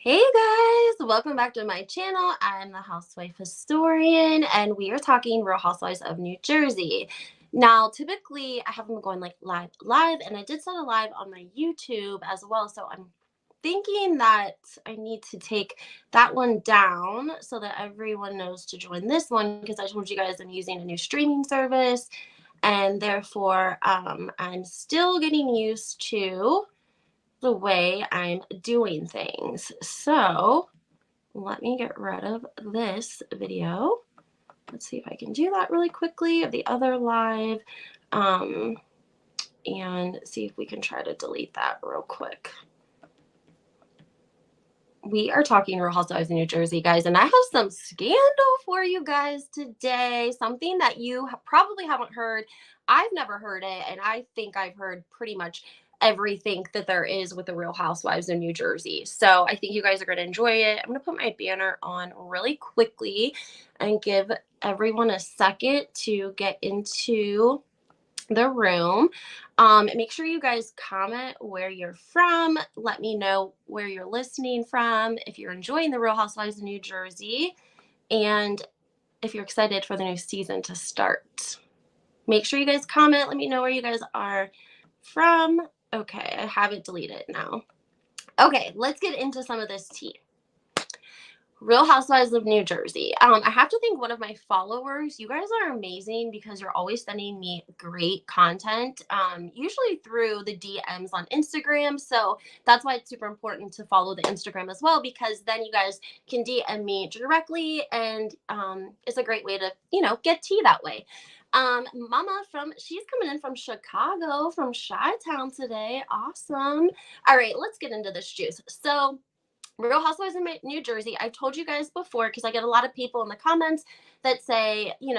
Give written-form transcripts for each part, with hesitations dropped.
Hey guys, welcome back to my channel. I'm the housewife historian and we are talking Real Housewives of New Jersey. Now, typically I haven't been going like live and I did start a live on my YouTube as well. So I'm thinking that I need to take that one down so that everyone knows to join this one because I told you guys I'm using a new streaming service and therefore I'm still getting used to the way I'm doing things. So let me get rid of this video. Let's see if I can do that really quickly of the other live and see if we can try to delete that real quick. We are talking Real Housewives in New Jersey, guys, and I have some scandal for you guys today. Something that you probably haven't heard. I've never heard it, and I think I've heard pretty much everything that there is with the Real Housewives in New Jersey. So I think you guys are going to enjoy it. I'm going to put my banner on really quickly and give everyone a second to get into the room. Make sure you guys comment where you're from. Let me know where you're listening from, if you're enjoying the Real Housewives of New Jersey, and if you're excited for the new season to start. Make sure you guys comment. Let me know where you guys are from. Okay, I have it deleted now. Okay, let's get into some of this tea. Real Housewives of New Jersey. I have to thank one of my followers. You guys are amazing because you're always sending me great content, usually through the DMs on Instagram. So that's why it's super important to follow the Instagram as well, because then you guys can DM me directly, and it's a great way to, get tea that way. Mama she's coming in from Chicago, from Chi-Town today. Awesome. All right, let's get into this juice. So Real Housewives in New Jersey. I've told you guys before because I get a lot of people in the comments that say, you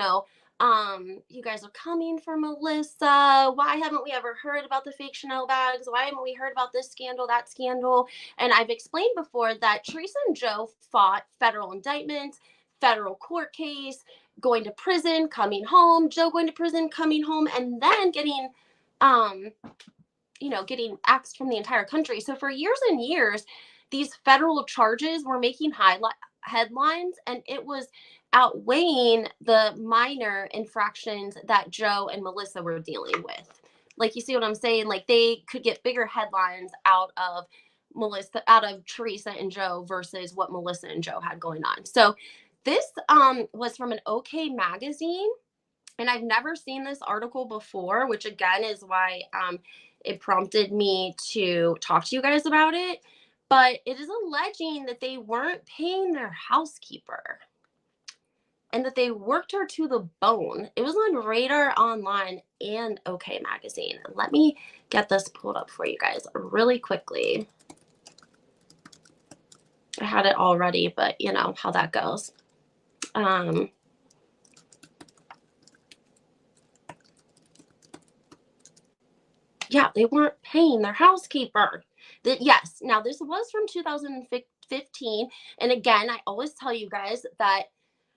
guys are coming for Melissa. Why haven't we ever heard about the fake Chanel bags? Why haven't we heard about this scandal, that scandal? And I've explained before that Teresa and Joe fought federal indictments, federal court case, going to prison, coming home, Joe going to prison, coming home, and then getting getting axed from the entire country. So for years and years, these federal charges were making headlines, and it was outweighing the minor infractions that Joe and Melissa were dealing with. Like, you see what I'm saying? Like, they could get bigger headlines out of Teresa and Joe versus what Melissa and Joe had going on. So this was from an OK magazine. And I've never seen this article before, which again is why it prompted me to talk to you guys about it. But it is alleging that they weren't paying their housekeeper and that they worked her to the bone. It was on Radar Online and OK Magazine. Let me get this pulled up for you guys really quickly. I had it already, but you know how that goes. Yeah, they weren't paying their housekeeper. Yes, now this was from 2015. And again, I always tell you guys that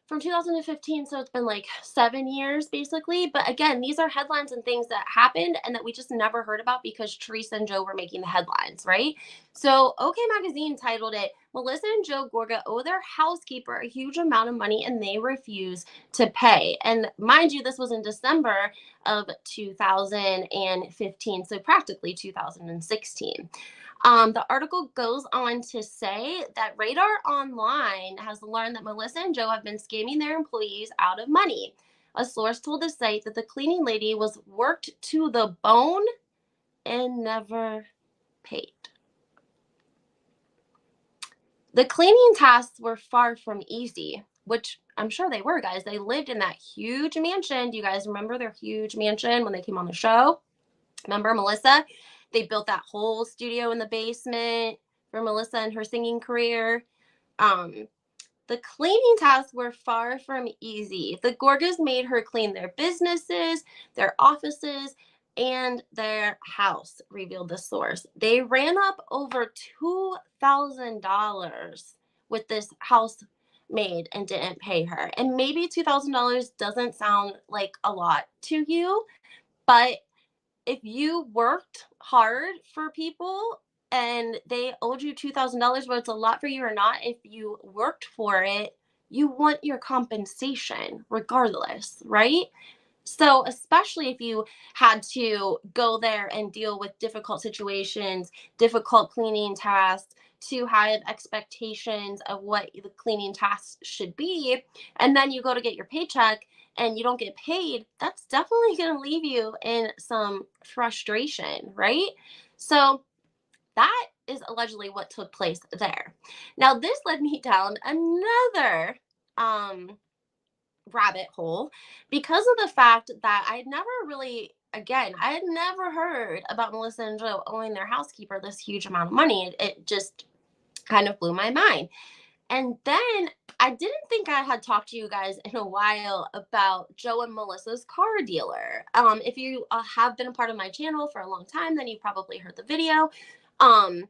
from 2015, so it's been like 7 years basically. But again, these are headlines and things that happened and that we just never heard about because Teresa and Joe were making the headlines, right? So OK Magazine titled it, Melissa and Joe Gorga owe their housekeeper a huge amount of money and they refuse to pay. And mind you, this was in December of 2015, so practically 2016. The article goes on to say that Radar Online has learned that Melissa and Joe have been scamming their employees out of money. A source told the site that the cleaning lady was worked to the bone and never paid. The cleaning tasks were far from easy, which I'm sure they were, guys. They lived in that huge mansion. Do you guys remember their huge mansion when they came on the show? Remember Melissa? They built that whole studio in the basement for Melissa and her singing career. The cleaning tasks were far from easy. The Gorgas made her clean their businesses, their offices, and their house, revealed the source. They ran up over $2,000 with this housemaid and didn't pay her. And maybe $2,000 doesn't sound like a lot to you, but if you worked hard for people and they owed you $2,000, whether it's a lot for you or not, if you worked for it, you want your compensation regardless, right? So, especially if you had to go there and deal with difficult situations, difficult cleaning tasks, to have expectations of what the cleaning tasks should be, and then you go to get your paycheck and you don't get paid, that's definitely going to leave you in some frustration, right? So, that is allegedly what took place there. Now, this led me down another um rabbit hole because of the fact that I'd never really, again, I had never heard about Melissa and Joe owing their housekeeper this huge amount of money. It just kind of blew my mind. And then I didn't think I had talked to you guys in a while about Joe and Melissa's car dealer. If you have been a part of my channel for a long time, then you probably heard the video. Um,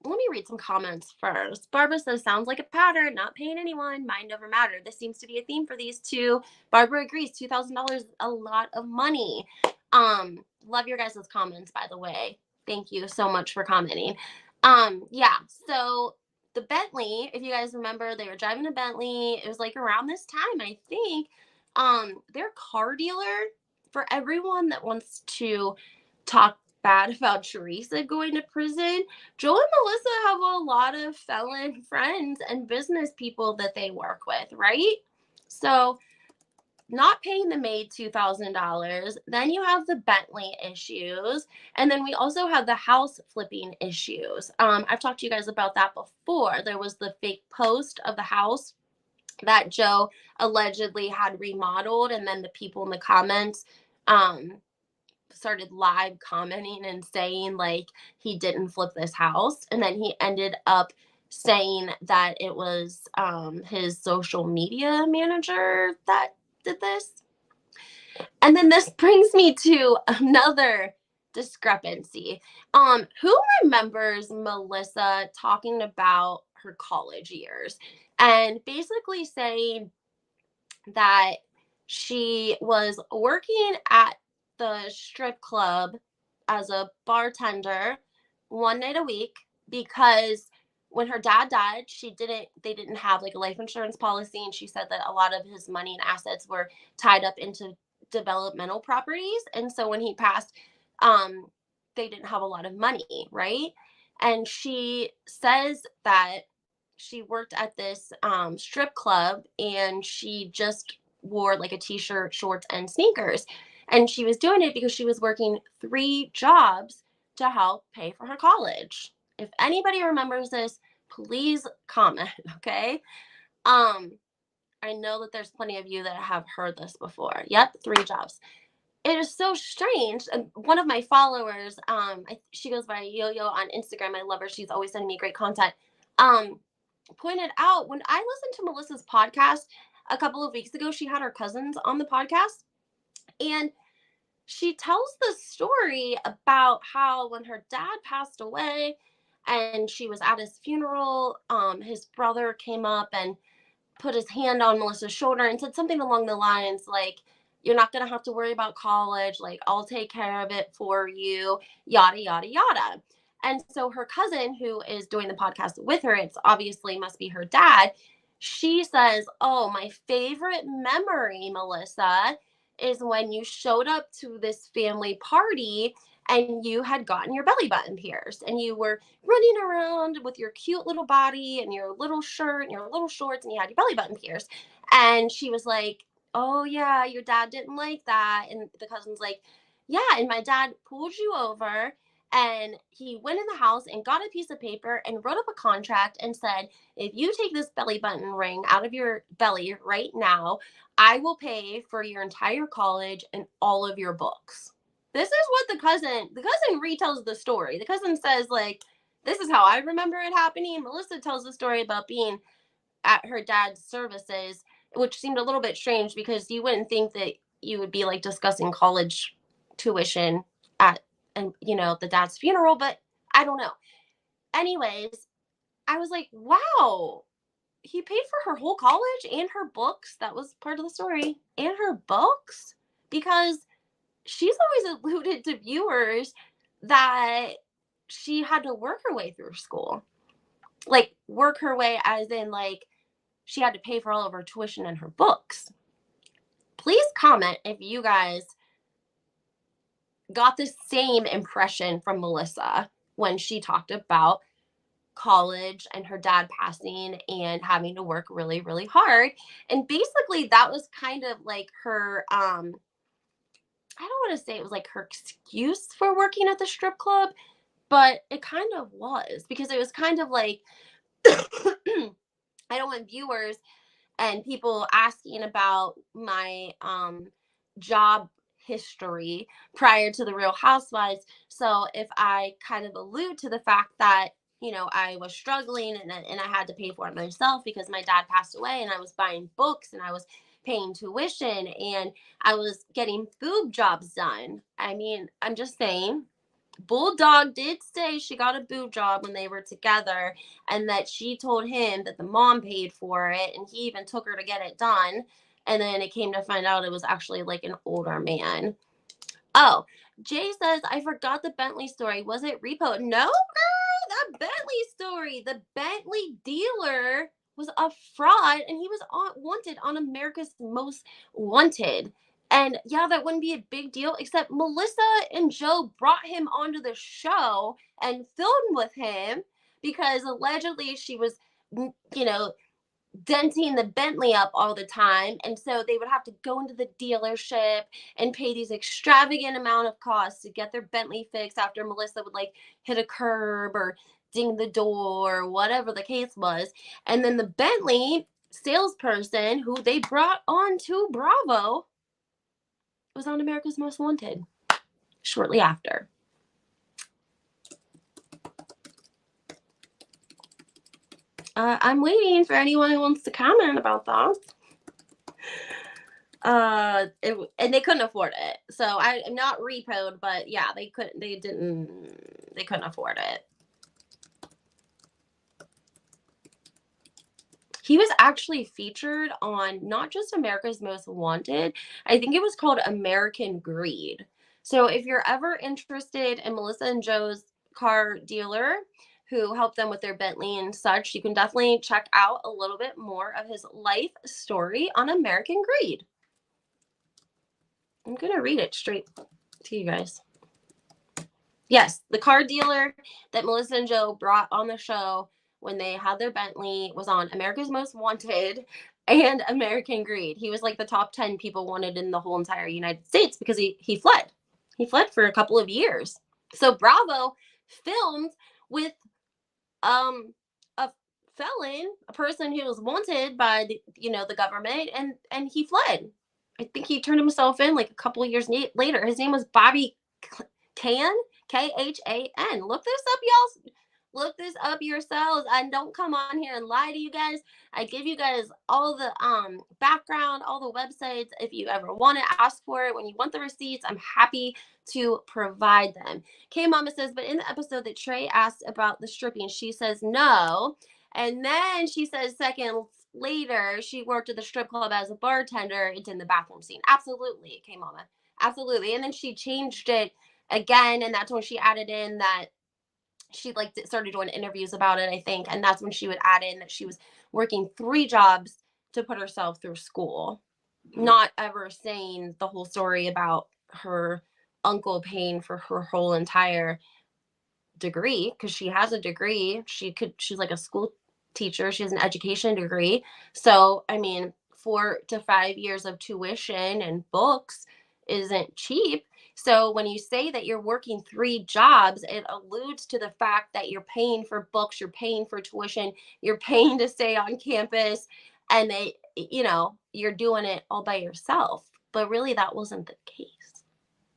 Let me read some comments first. Barbara says, sounds like a pattern, not paying anyone, mind over matter. This seems to be a theme for these two. Barbara agrees, $2,000, a lot of money. Love your guys' comments, by the way. Thank you so much for commenting. Yeah, so the Bentley, if you guys remember, they were driving a Bentley. It was like around this time, I think. Their car dealer, for everyone that wants to talk bad about Teresa going to prison, Joe and Melissa have a lot of felon friends and business people that they work with, right? So, not paying the maid $2,000. Then you have the Bentley issues. And then we also have the house flipping issues. I've talked to you guys about that before. There was the fake post of the house that Joe allegedly had remodeled. And then the people in the comments started live commenting and saying like he didn't flip this house, and then he ended up saying that it was his social media manager that did this. And then this brings me to another discrepancy. Who remembers Melissa talking about her college years and basically saying that she was working at the strip club as a bartender one night a week because when her dad died, they didn't have like a life insurance policy, and she said that a lot of his money and assets were tied up into developmental properties, and so when he passed, they didn't have a lot of money, right? And she says that she worked at this strip club, and she just wore like a t-shirt, shorts, and sneakers. And she was doing it because she was working 3 jobs to help pay for her college. If anybody remembers this, please comment, okay? Um, I know that there's plenty of you that have heard this before. Yep, 3 jobs. It is so strange. And one of my followers, she goes by Yo-Yo on Instagram. I love her. She's always sending me great content. Pointed out when I listened to Melissa's podcast a couple of weeks ago, she had her cousins on the podcast, and she tells the story about how when her dad passed away and she was at his funeral, his brother came up and put his hand on Melissa's shoulder and said something along the lines like, you're not going to have to worry about college. Like, I'll take care of it for you, yada, yada, yada. And so her cousin, who is doing the podcast with her, it's obviously must be her dad. She says, oh, my favorite memory, Melissa, is when you showed up to this family party and you had gotten your belly button pierced and you were running around with your cute little body and your little shirt and your little shorts and you had your belly button pierced. And she was like, oh yeah, your dad didn't like that. And the cousin's like, yeah, and my dad pulled you over and he went in the house and got a piece of paper and wrote up a contract and said, if you take this belly button ring out of your belly right now, I will pay for your entire college and all of your books. This is what the cousin retells the story. The cousin says, like, this is how I remember it happening. Melissa tells the story about being at her dad's services, which seemed a little bit strange because you wouldn't think that you would be like discussing college tuition at, and the dad's funeral, but I don't know. Anyways, I was like, wow, he paid for her whole college and her books. That was part of the story. And her books, because she's always alluded to viewers that she had to work her way through school. Like, work her way as in, like, she had to pay for all of her tuition and her books. Please comment if you guys got the same impression from Melissa when she talked about college and her dad passing and having to work really, really hard. And basically that was kind of like her I don't want to say it was like her excuse for working at the strip club, but it kind of was, because it was kind of like I don't want viewers and people asking about my job history prior to the Real Housewives. So if I kind of allude to the fact that, you know, I was struggling and I had to pay for it myself because my dad passed away, and I was buying books and I was paying tuition and I was getting boob jobs done. I mean, I'm just saying, Bulldog did say she got a boob job when they were together, and that she told him that the mom paid for it, and he even took her to get it done. And then it came to find out it was actually like an older man. Oh, Jay says, I forgot the Bentley story. Was it repo? No, girl, the Bentley story. The Bentley dealer was a fraud, and he was wanted on America's Most Wanted. And yeah, that wouldn't be a big deal, except Melissa and Joe brought him onto the show and filmed with him because allegedly she was, you know, denting the Bentley up all the time. And so they would have to go into the dealership and pay these extravagant amount of costs to get their Bentley fixed after Melissa would like hit a curb or ding the door or whatever the case was. And then the Bentley salesperson who they brought on to Bravo was on America's Most Wanted shortly after. I'm waiting for anyone who wants to comment about that. And they couldn't afford it, so I'm not repoed, but yeah, they couldn't afford it. He was actually featured on not just America's Most Wanted, I think it was called American Greed. So if you're ever interested in Melissa and Joe's car dealer who helped them with their Bentley and such, you can definitely check out a little bit more of his life story on American Greed. I'm going to read it straight to you guys. Yes, the car dealer that Melissa and Joe brought on the show when they had their Bentley was on America's Most Wanted and American Greed. He was like the top 10 people wanted in the whole entire United States because he fled. He fled for a couple of years. So Bravo filmed with a felon, a person who was wanted by the government, and he fled. I think he turned himself in like a couple of years later. His name was Bobby Khan, Khan. Look this up, y'all. Look this up yourselves. I don't come on here and lie to you guys. I give you guys all the background, all the websites. If you ever want to ask for it, when you want the receipts, I'm happy to provide them. K Mama says, but in the episode that Trey asked about the stripping, she says no. And then she says seconds later, she worked at the strip club as a bartender. It's in the bathroom scene. Absolutely, K Mama. Absolutely. And then she changed it again, and that's when she added in that she started doing interviews about it, I think, and that's when she would add in that she was working 3 jobs to put herself through school, not ever saying the whole story about her uncle paying for her whole entire degree, because she has a degree. She's like a school teacher. She has an education degree. So I mean, 4 to 5 years of tuition and books isn't cheap. So when you say that you're working 3 jobs, it alludes to the fact that you're paying for books, you're paying for tuition, you're paying to stay on campus, and you're doing it all by yourself. But really, that wasn't the case.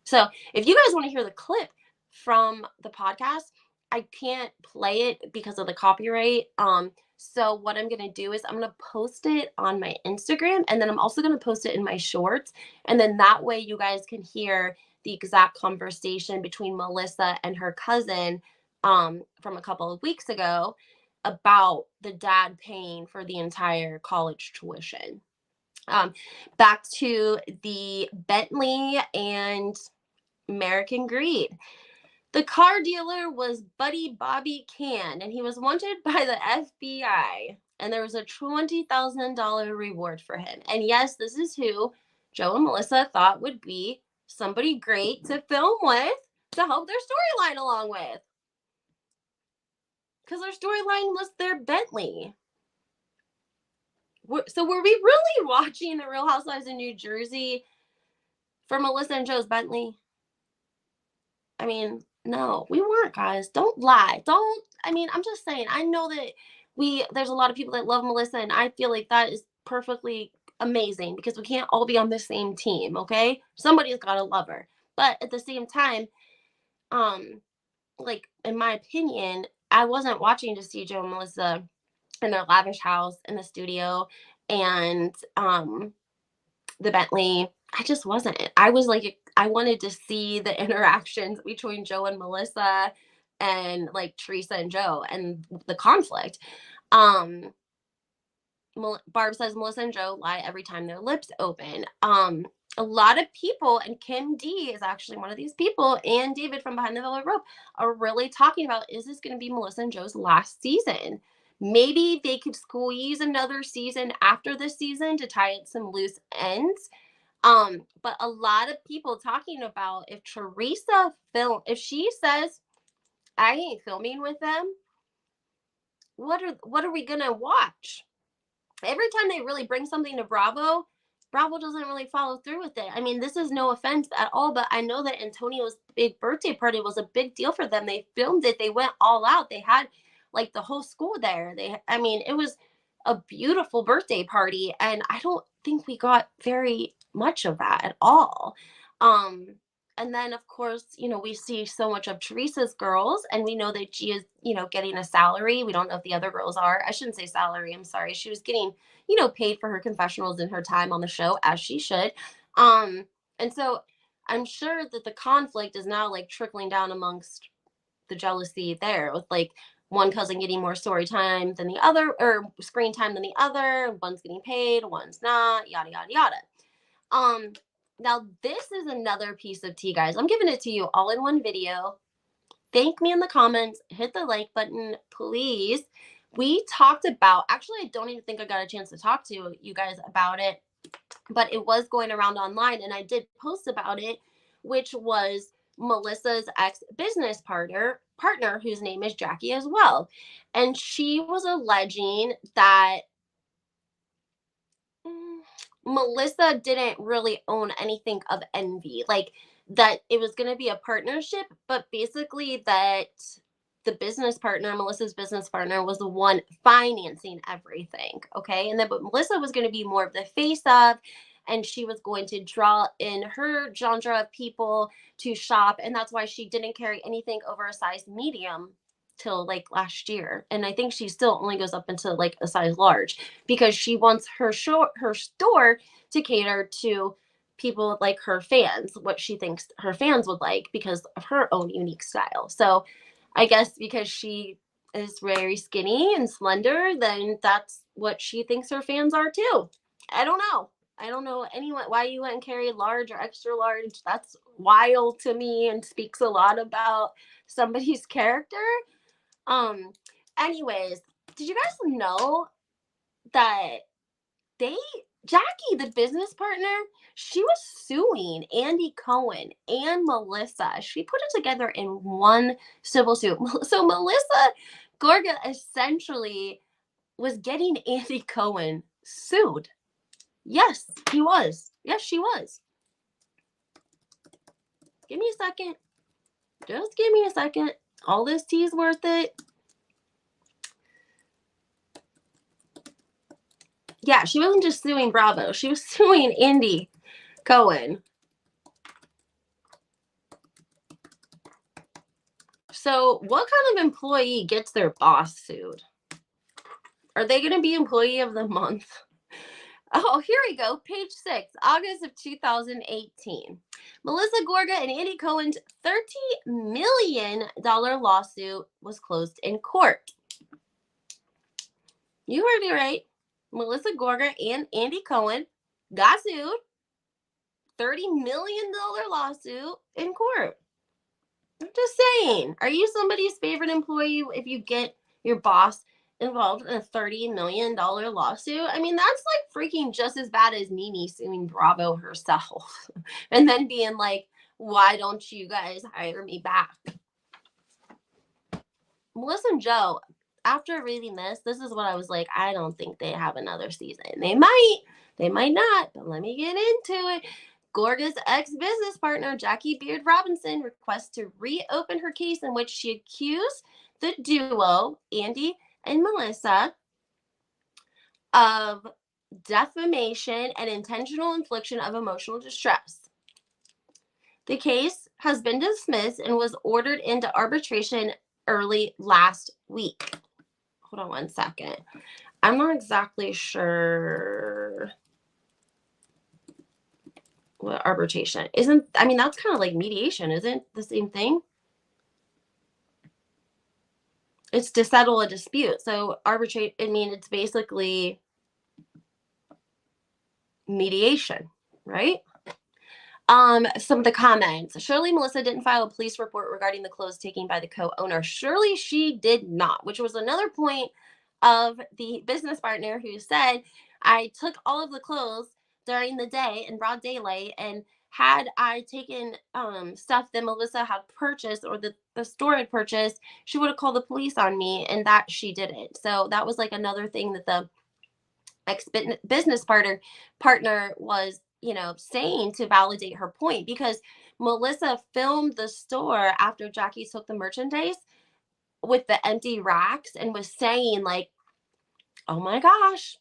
So if you guys want to hear the clip from the podcast, I can't play it because of the copyright. So what I'm going to do is I'm going to post it on my Instagram, and then I'm also going to post it in my shorts. And then that way you guys can hear the exact conversation between Melissa and her cousin from a couple of weeks ago about the dad paying for the entire college tuition. Back to the Bentley and American Greed. The car dealer was Buddy Bobby Can, and he was wanted by the FBI. And there was a $20,000 reward for him. And yes, this is who Joe and Melissa thought would be somebody great to film with to help their storyline along with. Because their storyline was their Bentley. So were we really watching The Real Housewives in New Jersey for Melissa and Joe's Bentley? I mean, no, we weren't, guys. Don't lie. I'm just saying, I know that there's a lot of people that love Melissa, and I feel like that is perfectly amazing because we can't all be on the same team, okay? Somebody's got to love her. But at the same time, like, in my opinion, I wasn't watching to see Joe and Melissa in their lavish house in the studio and the Bentley. I just wasn't. I was like, I wanted to see the interactions between Joe and Melissa and like Teresa and Joe and the conflict. Um, Barb says Melissa and Joe lie every time their lips open. A lot of people, and Kim D is actually one of these people, and David from Behind the Velvet Rope are really talking about, is this going to be Melissa and Joe's last season? Maybe they could squeeze another season after this season to tie in some loose ends. But a lot of people talking about if Teresa if she says, I ain't filming with them, what are we gonna watch? Every time they really bring something to Bravo, Bravo doesn't really follow through with it. I mean, this is no offense at all, but I know that Antonio's big birthday party was a big deal for them. They filmed it. They went all out. They had like the whole school there. It was a beautiful birthday party, and I don't think we got very much of that at all. Um, and then of course, we see so much of Teresa's girls, and we know that she is, getting a salary. We don't know if the other girls are. I shouldn't say salary. I'm sorry. She was getting, paid for her confessionals and her time on the show, as she should. And so I'm sure that the conflict is now like trickling down amongst the jealousy there, with like one cousin getting more story time than the other, or screen time than the other. One's getting paid, one's not, yada yada yada. Um, Now this is another piece of tea, guys. I'm giving it to you all in one video. Thank me in the comments, hit the like button, please. We talked about, actually, I don't even think I got a chance to talk to you guys about it, but it was going around online and I did post about it, which was Melissa's ex-business partner, whose name is Jackie as well. And she was alleging that Melissa didn't really own anything of Envy, like that it was going to be a partnership, but basically that the business partner, Melissa's business partner, was the one financing everything. Okay. And then, but Melissa was going to be more of the face of, and she was going to draw in her genre of people to shop. And that's why she didn't carry anything over a size medium till like last year. And I think she still only goes up into like a size large because she wants her store to cater to people like her fans, what she thinks her fans would like because of her own unique style. So I guess because she is very skinny and slender, then that's what she thinks her fans are too. I don't know. I don't know anyone why you went and carried large or extra large. That's wild to me and speaks a lot about somebody's character. Um, Anyways, did you guys know that they Jackie, the business partner, she was suing Andy Cohen and Melissa. She put it together in one civil suit. So Melissa Gorga essentially was getting Andy Cohen sued. Yes, he was. Yes, she was. Give me a second. Just give me a second. All this tea is worth it. Yeah, she wasn't just suing Bravo. She was suing Andy Cohen. So what kind of employee gets their boss sued? Are they going to be employee of the month? Oh, here we go. Page 6, August of 2018. Melissa Gorga and Andy Cohen's $30 million lawsuit was closed in court. You heard me right. Melissa Gorga and Andy Cohen got sued. $30 million lawsuit in court. I'm just saying, are you somebody's favorite employee if you get your boss involved in a $30 million lawsuit? I mean, that's like freaking just as bad as Nene suing Bravo herself and then being like, why don't you guys hire me back? Melissa and Joe, after reading this is what I was like, I don't think they have another season. They might not, but let me get into it. Gorga's ex-business partner, Jackie Beard Robinson, requests to reopen her case in which she accused the duo, Andy and Melissa, of defamation and intentional infliction of emotional distress. The case has been dismissed and was ordered into arbitration early last week. Hold on one second. I'm not exactly sure what arbitration isn't. I mean, that's kind of like mediation, isn't the same thing? It's to settle a dispute. So arbitrate, I mean, it's basically mediation, right? Some of the comments. Surely Melissa didn't file a police report regarding the clothes taken by the co-owner. Surely she did not, which was another point of the business partner who said, I took all of the clothes during the day in broad daylight, and had I taken stuff that Melissa had purchased or the store had purchased, she would have called the police on me, and that she didn't. So that was like another thing that the ex-business partner was, saying to validate her point, because Melissa filmed the store after Jackie took the merchandise with the empty racks and was saying like, oh my gosh,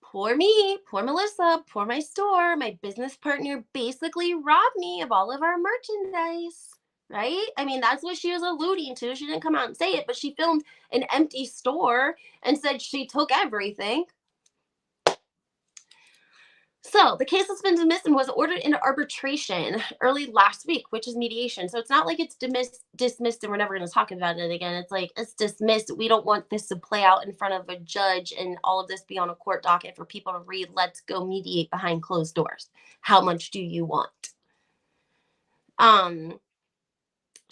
poor me, poor Melissa, poor my store, my business partner basically robbed me of all of our merchandise. Right? I mean, that's what she was alluding to. She didn't come out and say it, but she filmed an empty store and said she took everything. So the case has been dismissed and was ordered into arbitration early last week, which is mediation. So it's not like it's dismissed and we're never going to talk about it again. It's like it's dismissed. We don't want this to play out in front of a judge and all of this be on a court docket for people to read. Let's go mediate behind closed doors. How much do you want?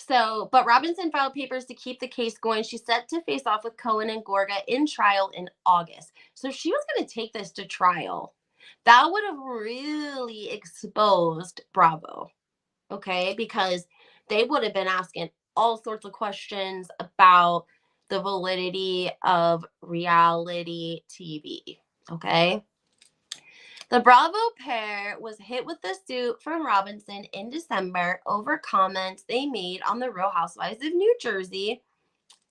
But Robinson filed papers to keep the case going. She's set to face off with Cohen and Gorga in trial in August. So she was going to take this to trial. That would have really exposed Bravo, okay? Because they would have been asking all sorts of questions about the validity of reality TV, okay? The Bravo pair was hit with the suit from Robinson in December over comments they made on the Real Housewives of New Jersey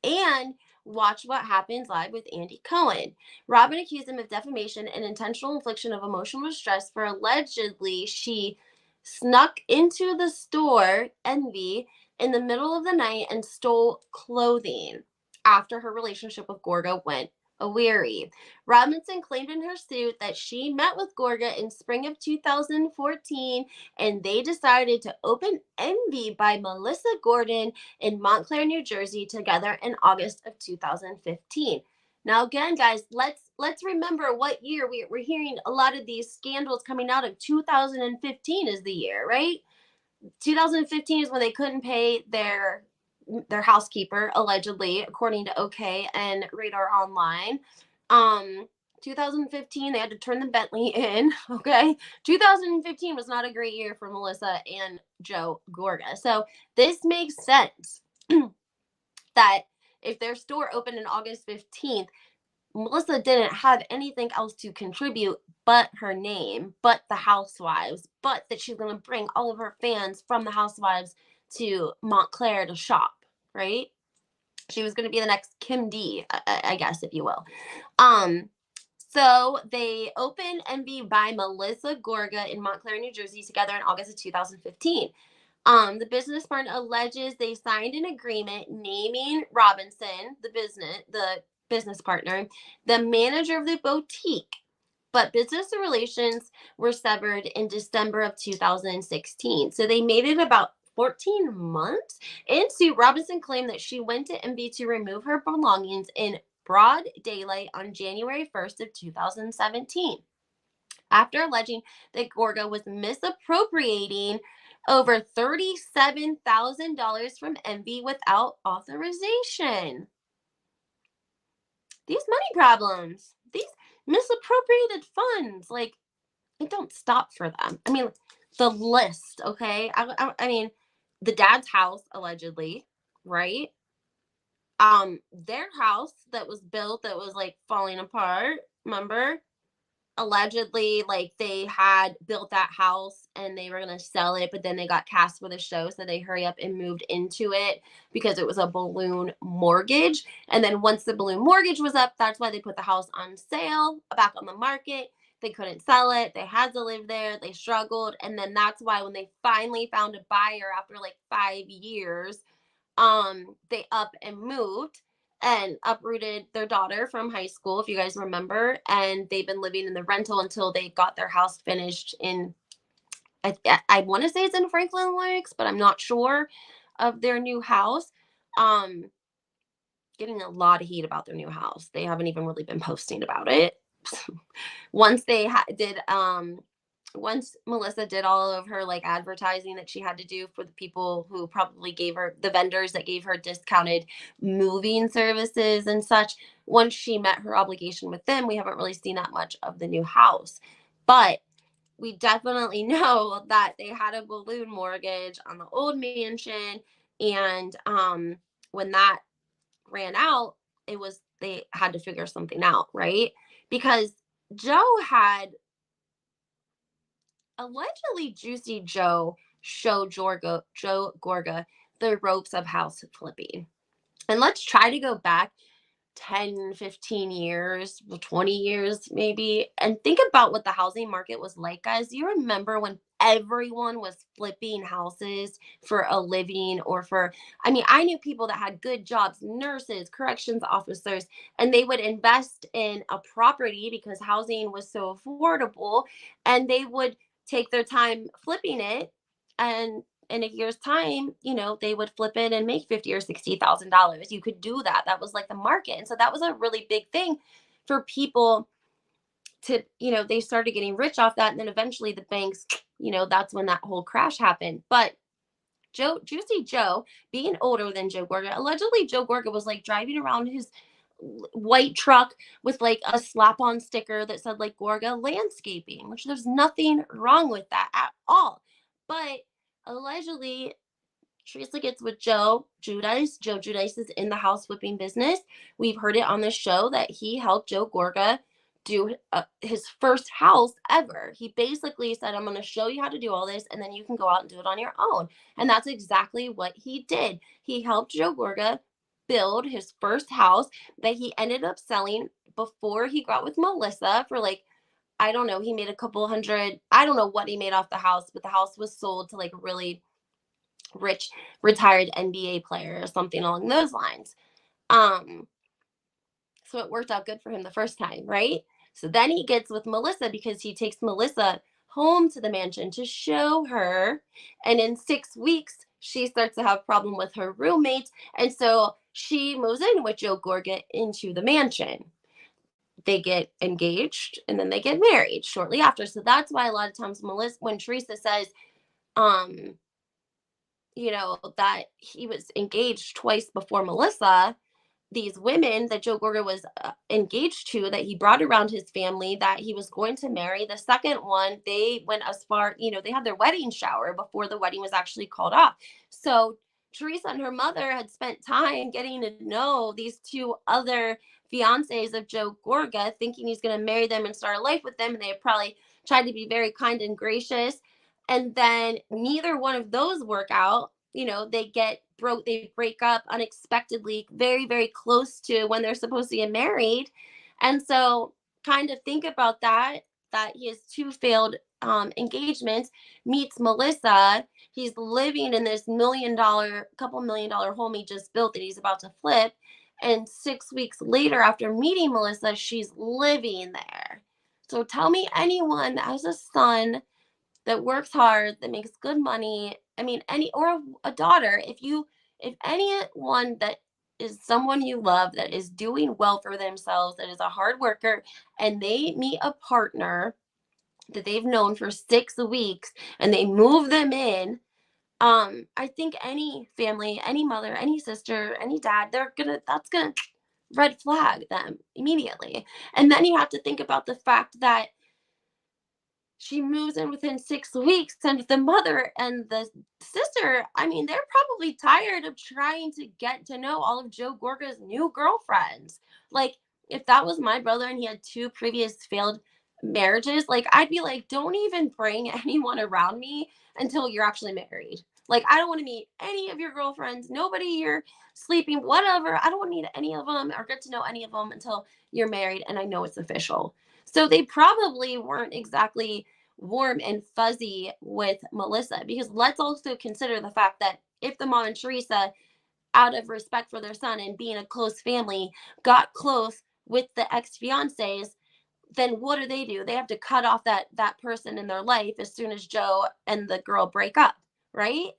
and Watch What Happens Live with Andy Cohen. Robin accused him of defamation and intentional infliction of emotional distress for allegedly she snuck into the store, Envy, in the middle of the night and stole clothing after her relationship with Gorga went awry. Robinson claimed in her suit that she met with Gorga in spring of 2014 and they decided to open Envy by Melissa Gordon in Montclair, New Jersey together in August of 2015. Now again, guys, let's remember what year we're hearing a lot of these scandals coming out of. 2015 is the year, right? 2015 is when they couldn't pay their housekeeper, allegedly, according to OK and Radar Online. 2015, they had to turn the Bentley in. Okay. 2015 was not a great year for Melissa and Joe Gorga. So this makes sense that if their store opened in August 15th, Melissa didn't have anything else to contribute but her name, but the housewives, but that she's going to bring all of her fans from the housewives to Montclair to shop, right? She was going to be the next Kim D, I guess, if you will. So they opened Envy by Melissa Gorga in Montclair, New Jersey together in August of 2015. The business partner alleges they signed an agreement naming Robinson, the business partner, the manager of the boutique, but business relations were severed in December of 2016. So they made it about 14 months into. Robinson claimed that she went to Envy to remove her belongings in broad daylight on January 1st of 2017. After alleging that Gorga was misappropriating over $37,000 from envy without authorization. These money problems, these misappropriated funds, like, it don't stop for them. I mean, the list, okay? I mean, the dad's house, allegedly, right? Their house that was built that was like falling apart, remember? Allegedly, like, they had built that house and they were going to sell it, but then they got cast for the show, so they hurry up and moved into it because it was a balloon mortgage. And then once the balloon mortgage was up, that's why they put the house on sale, back on the market. They couldn't sell it, they had to live there, they struggled, and then that's why when they finally found a buyer after like 5 years, they up and moved and uprooted their daughter from high school, if you guys remember, and they've been living in the rental until they got their house finished in, I want to say it's in Franklin Lakes, but I'm not sure of their new house. Um, Getting a lot of heat about their new house. They haven't even really been posting about it. Once they did once Melissa did all of her like advertising that she had to do for the people who probably gave her, the vendors that gave her discounted moving services and such, once she met her obligation with them, we haven't really seen that much of the new house. But we definitely know that they had a balloon mortgage on the old mansion, and when that ran out, it was, they had to figure something out, right? Because Joe had allegedly, Juicy Joe showed Joe Gorga the ropes of house flipping. And let's try to go back 10, 15 years, 20 years maybe, and think about what the housing market was like, guys. You remember when everyone was flipping houses for a living, or for, I mean, I knew people that had good jobs, nurses, corrections officers, and they would invest in a property because housing was so affordable, and they would take their time flipping it, and in a year's time, they would flip it and make 50 or $60,000. You could do that. That was like the market. And so that was a really big thing for people to, they started getting rich off that. And then eventually the banks, that's when that whole crash happened. But Juicy Joe, being older than Joe Gorga, allegedly Joe Gorga was like driving around his white truck with like a slap on sticker that said like Gorga Landscaping, which there's nothing wrong with that at all. But allegedly, Teresa gets with Joe Judice. Joe Judice is in the house flipping business. We've heard it on the show that he helped Joe Gorga do his first house ever. He basically said, I'm going to show you how to do all this, and then you can go out and do it on your own. And that's exactly what he did. He helped Joe Gorga build his first house that he ended up selling before he got with Melissa for like, I don't know, he made a couple hundred. I don't know what he made off the house, but the house was sold to like really rich retired NBA player or something along those lines. Um, so it worked out good for him the first time, right? So then he gets with Melissa because he takes Melissa home to the mansion to show her. And in 6 weeks, she starts to have a problem with her roommate. And so she moves in with Joe Gorga into the mansion. They get engaged and then they get married shortly after. So that's why a lot of times Melissa, when Teresa says, um, that he was engaged twice before Melissa, these women that Joe Gorga was engaged to, that he brought around his family, that he was going to marry. The second one, they went as far, they had their wedding shower before the wedding was actually called off. So Teresa and her mother had spent time getting to know these two other fiancés of Joe Gorga, thinking he's going to marry them and start a life with them. And they had probably tried to be very kind and gracious. And then neither one of those work out. They break up unexpectedly, very, very close to when they're supposed to get married. And so kind of think about that he has two failed engagements, meets Melissa. He's living in this couple million dollar home he just built that he's about to flip. And 6 weeks later, after meeting Melissa, she's living there. So tell me anyone that has a son that works hard, that makes good money. I mean, or a daughter, if anyone that is someone you love that is doing well for themselves, that is a hard worker, and they meet a partner that they've known for 6 weeks and they move them in, I think any family, any mother, any sister, any dad, that's gonna red flag them immediately. And then you have to think about the fact that she moves in within 6 weeks, and the mother and the sister, I mean, they're probably tired of trying to get to know all of Joe Gorga's new girlfriends. Like, if that was my brother and he had two previous failed marriages, like, I'd be like, don't even bring anyone around me until you're actually married. Like, I don't want to meet any of your girlfriends, nobody you're sleeping, whatever. I don't want to meet any of them or get to know any of them until you're married and I know it's official. So they probably weren't exactly warm and fuzzy with Melissa, because let's also consider the fact that if the mom and Teresa, out of respect for their son and being a close family, got close with the ex-fiancés, then what do? They have to cut off that person in their life as soon as Joe and the girl break up, right?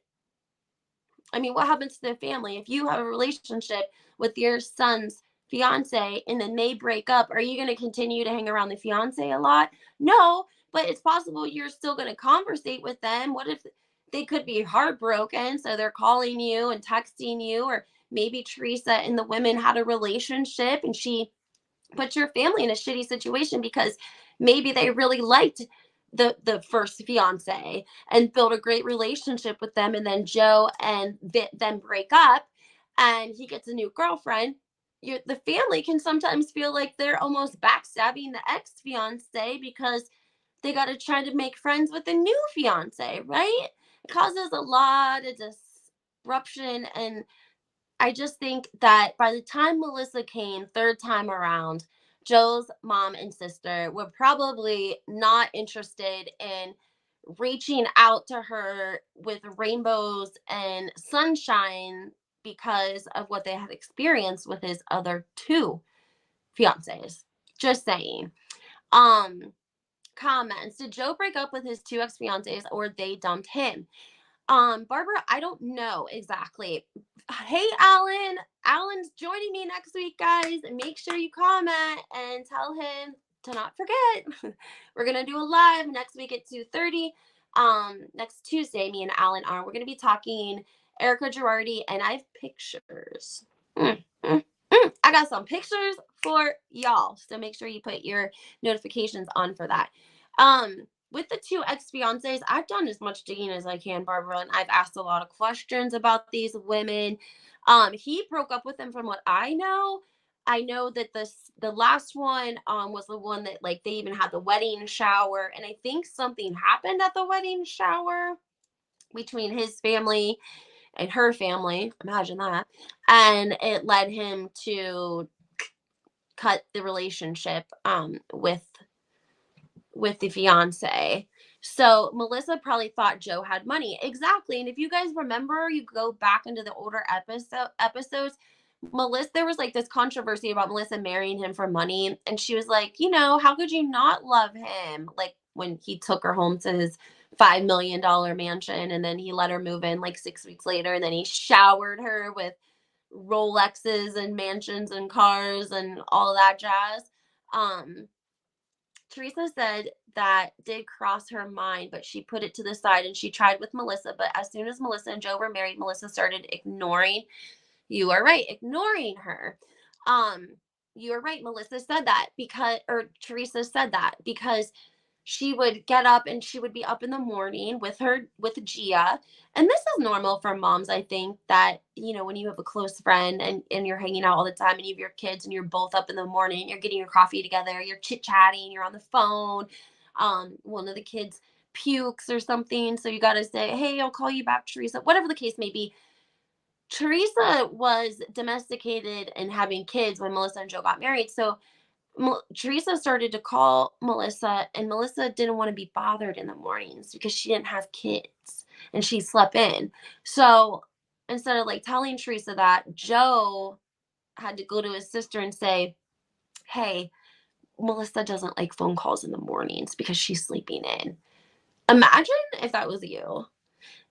I mean, what happens to the family if you have a relationship with your son's fiance and then they break up? Are you going to continue to hang around the fiance a lot? No, but it's possible you're still going to conversate with them. What if they could be heartbroken, so they're calling you and texting you? Or maybe Teresa and the women had a relationship and she put your family in a shitty situation because maybe they really liked the first fiance and built a great relationship with them, and then Joe and them break up and he gets a new girlfriend. The family can sometimes feel like they're almost backstabbing the ex fiance because they got to try to make friends with the new fiance, right? It causes a lot of disruption. And I just think that by the time Melissa came third time around, Joe's mom and sister were probably not interested in reaching out to her with rainbows and sunshine because of what they had experienced with his other two fiancés. Just saying. Um, Comments. Did Joe break up with his two ex-fiancés or they dumped him? Barbara, I don't know exactly. Hey, Alan. Alan's joining me next week, guys. And make sure you comment and tell him to not forget. We're gonna do a live next week at 2:30. Next Tuesday, me and Alan are. We're gonna be talking Erica Girardi, and I have pictures. I got some pictures for y'all. So make sure you put your notifications on for that. With the two ex-fiancés, I've done as much digging as I can, Barbara, and I've asked a lot of questions about these women. He broke up with them from what I know. I know that the last one was the one that, like, they even had the wedding shower, and I think something happened at the wedding shower between his family and her family. Imagine that. And it led him to cut the relationship with the fiance. So Melissa probably thought Joe had money. Exactly. And if you guys remember, you go back into the older episodes, Melissa, there was like this controversy about Melissa marrying him for money. And she was like, how could you not love him? Like, when he took her home to his $5 million mansion, and then he let her move in like 6 weeks later, and then he showered her with Rolexes and mansions and cars and all that jazz. Teresa said that did cross her mind, but she put it to the side and she tried with Melissa. But as soon as Melissa and Joe were married, Melissa started ignoring. You are right, ignoring her. Um, you are right. Melissa said that or Teresa said that because she would get up and she would be up in the morning with Gia. And this is normal for moms, I think, that when you have a close friend and you're hanging out all the time and you have your kids and you're both up in the morning, you're getting your coffee together, you're chit-chatting, you're on the phone. One of the kids pukes or something, so you got to say, hey, I'll call you back, Teresa, whatever the case may be. Teresa was domesticated and having kids when Melissa and Joe got married. So Teresa started to call Melissa, and Melissa didn't want to be bothered in the mornings because she didn't have kids and she slept in. So instead of like telling Teresa that, Joe had to go to his sister and say, hey, Melissa doesn't like phone calls in the mornings because she's sleeping in. Imagine if that was you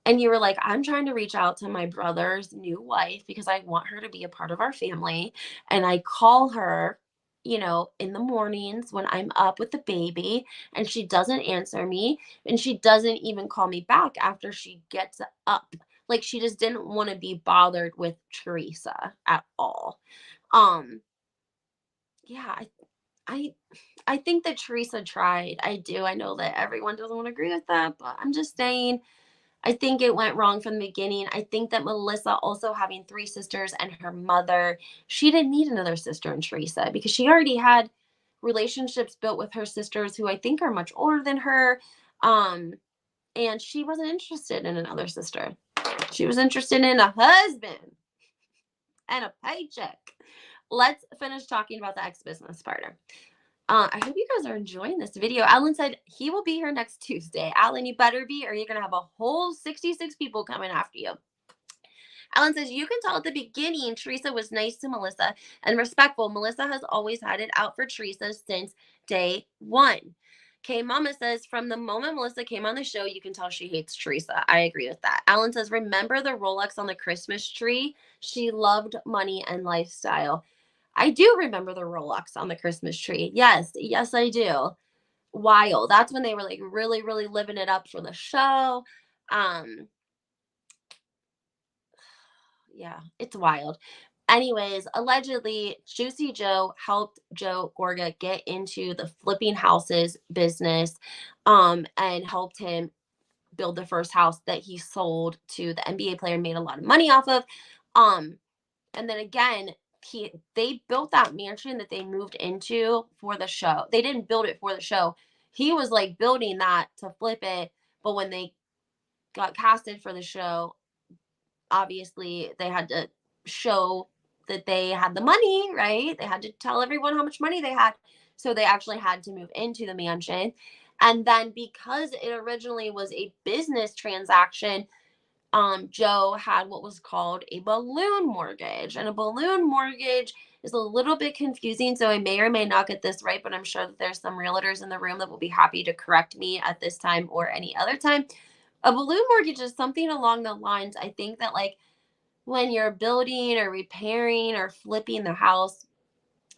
and you were like, I'm trying to reach out to my brother's new wife because I want her to be a part of our family. And I call her in the mornings when I'm up with the baby, and she doesn't answer me, and she doesn't even call me back after she gets up. Like, she just didn't want to be bothered with Teresa at all. Um, yeah, I I think that Teresa tried. I do. I know that everyone doesn't want to agree with that, but I'm just saying I think it went wrong from the beginning. I think that Melissa also having three sisters and her mother, she didn't need another sister in Teresa because she already had relationships built with her sisters who I think are much older than her. Um, and she wasn't interested in another sister. She was interested in a husband and a paycheck. Let's finish talking about the ex-business partner. I hope you guys are enjoying this video. Alan said he will be here next Tuesday. Alan, you better be, or you're going to have a whole 66 people coming after you. Alan says, you can tell at the beginning Teresa was nice to Melissa and respectful. Melissa has always had it out for Teresa since day one. Okay, Mama says, from the moment Melissa came on the show, you can tell she hates Teresa. I agree with that. Alan says, remember the Rolex on the Christmas tree? She loved money and lifestyle. I do remember the Rolex on the Christmas tree. Yes, I do. Wild. That's when they were like really, really living it up for the show. Um, yeah, it's wild. Anyways, allegedly, Juicy Joe helped Joe Gorga get into the flipping houses business, and helped him build the first house that he sold to the NBA player and made a lot of money off of. Um, and then again, they built that mansion that they moved into for the show. They didn't build it for the show. He was like building that to flip it, but when they got casted for the show, obviously they had to show that they had the money, right? They had to tell everyone how much money they had. So they actually had to move into the mansion. And then because it originally was a business transaction, Joe had what was called a balloon mortgage. And a balloon mortgage is a little bit confusing. So I may or may not get this right, but I'm sure that there's some realtors in the room that will be happy to correct me at this time or any other time. A balloon mortgage is something along the lines, I think that like when you're building or repairing or flipping the house,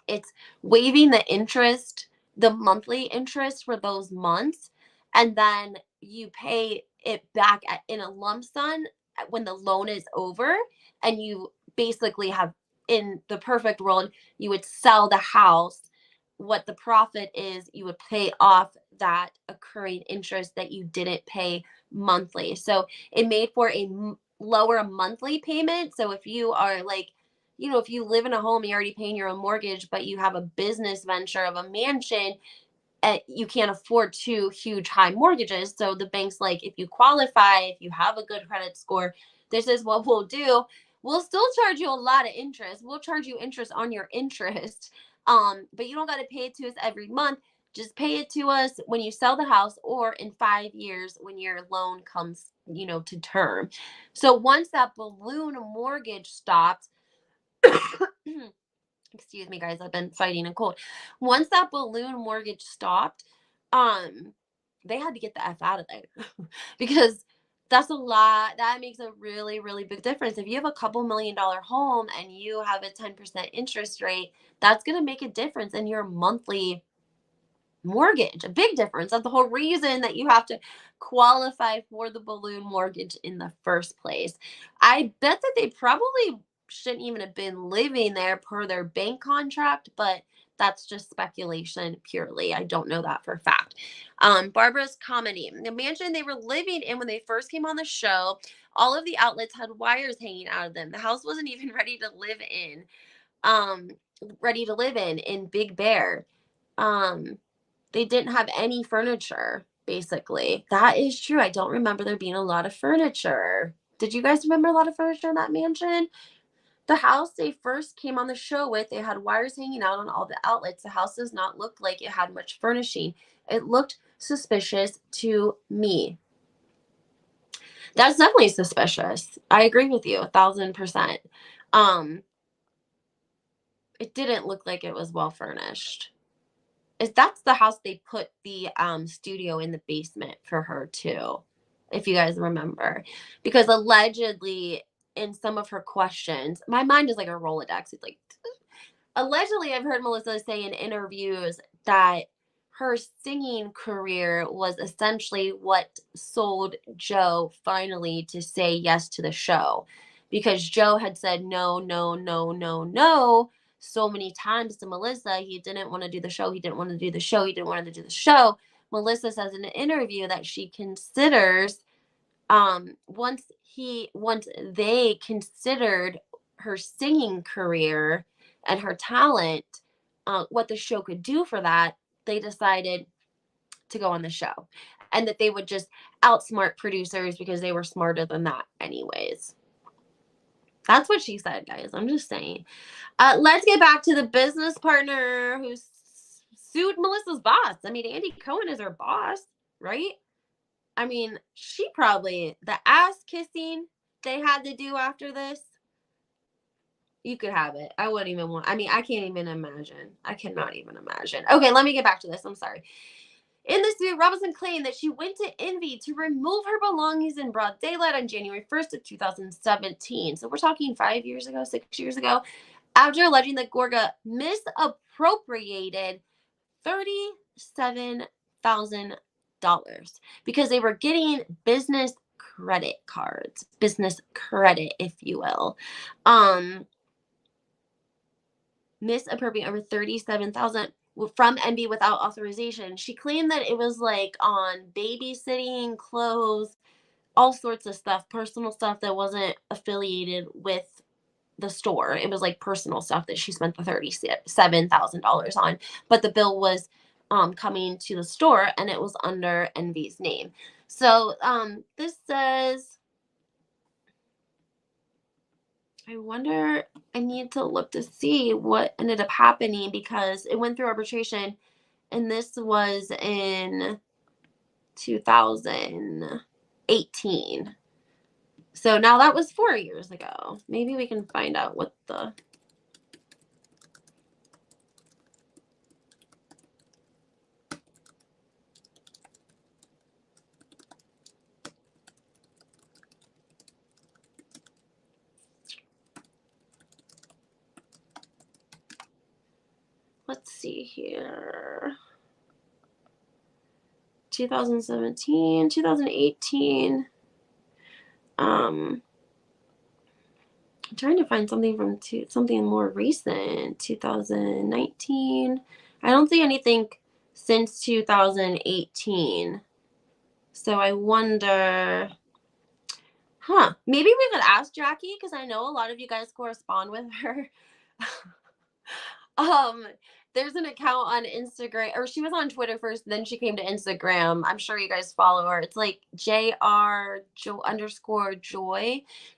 it's waiving the interest, the monthly interest for those months, and then you pay it back in a lump sum when the loan is over. And you basically have, in the perfect world, you would sell the house. What the profit is, you would pay off that occurring interest that you didn't pay monthly. So it made for a lower monthly payment. So if you are like, if you live in a home, you're already paying your own mortgage, but you have a business venture of a mansion, you can't afford two huge high mortgages. So the bank's like, if you qualify, if you have a good credit score, this is what we'll do. We'll still charge you a lot of interest. We'll charge you interest on your interest. But you don't got to pay it to us every month. Just pay it to us when you sell the house or in 5 years when your loan comes, to term. So once that balloon mortgage stops, excuse me guys, I've been fighting a cold. Once that balloon mortgage stopped, they had to get the F out of there because that's a lot. That makes a really, really big difference. If you have a couple $1 million home and you have a 10% interest rate, that's going to make a difference in your monthly mortgage, a big difference. That's the whole reason that you have to qualify for the balloon mortgage in the first place. I bet that they probably shouldn't even have been living there per their bank contract, but that's just speculation purely. I don't know that for a fact. Barbara's commenting, the mansion they were living in when they first came on the show, all of the outlets had wires hanging out of them. The house wasn't even um ready to live in Big Bear. um they didn't have any furniture, basically. That is true. I don't remember there being a lot of furniture. Did you guys remember a lot of furniture in that mansion? The house they first came on the show with, they had wires hanging out on all the outlets. The house does not look like it had much furnishing. It looked suspicious to me. That's definitely suspicious. I agree with you 1,000%. Um, it didn't look like it was well furnished. That's the house they put the studio in the basement for her too, if you guys remember, because allegedly in some of her questions, my mind is like a Rolodex. It's like allegedly, I've heard Melissa say in interviews that her singing career was essentially what sold Joe finally to say yes to the show, because Joe had said no, no, no, no, no so many times to Melissa. He didn't want to do the show. He didn't want to do the show. He didn't want to do the show. Melissa says in an interview that she considers, once they considered her singing career and her talent, what the show could do for that, they decided to go on the show, and that they would just outsmart producers because they were smarter than that anyways. That's what she said, guys. I'm just saying. Let's get back to the business partner who sued Melissa's boss. I mean, Andy Cohen is her boss, right? I mean, she probably, the ass kissing they had to do after this, you could have it. I wouldn't even want, I mean, I can't even imagine. I cannot even imagine. Okay, let me get back to this. I'm sorry. In the suit, Robinson claimed that she went to Envy to remove her belongings in broad daylight on January 1st of 2017. So we're talking 5 years ago, 6 years ago, after alleging that Gorga misappropriated $37,000 because they were getting business credit cards, business credit, if you will. Misappropriating over 37,000 from MB without authorization. She claimed that it was like on babysitting, clothes, all sorts of stuff, personal stuff that wasn't affiliated with the store. It was like personal stuff that she spent the $37,000 on, but the bill was coming to the store and it was under Envy's name. So this says, I wonder, I need to look to see what ended up happening because it went through arbitration, and this was in 2018. So now that was 4 years ago. Maybe we can find out what the... Let's see here. 2017, 2018. I'm trying to find something from something more recent. 2019. I don't see anything since 2018. So I wonder, maybe we could ask Jackie, because I know a lot of you guys correspond with her. There's an account on Instagram, or she was on Twitter first, then she came to Instagram. I'm sure you guys follow her. It's like JR_Joy.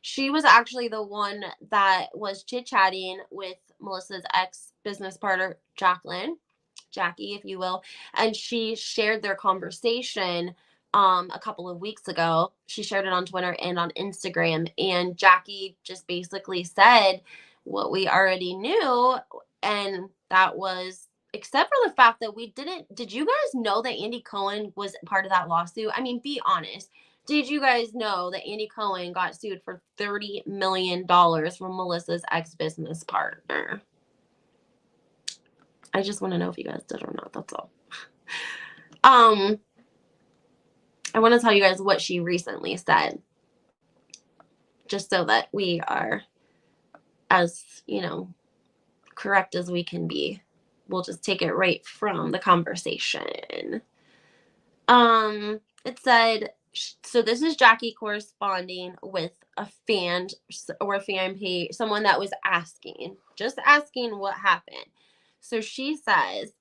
She was actually the one that was chit-chatting with Melissa's ex-business partner, Jackie, if you will, and she shared their conversation a couple of weeks ago. She shared it on Twitter and on Instagram, and Jackie just basically said what we already knew, and that was, except for the fact that did you guys know that Andy Cohen was part of that lawsuit? I mean, be honest. Did you guys know that Andy Cohen got sued for $30 million from Melissa's ex-business partner? I just want to know if you guys did or not. That's all. I want to tell you guys what she recently said, just so that we are as, correct as we can be. We'll just take it right from the conversation. It said, so this is Jackie corresponding with a fan or a fan page, someone that was just asking what happened. So she says,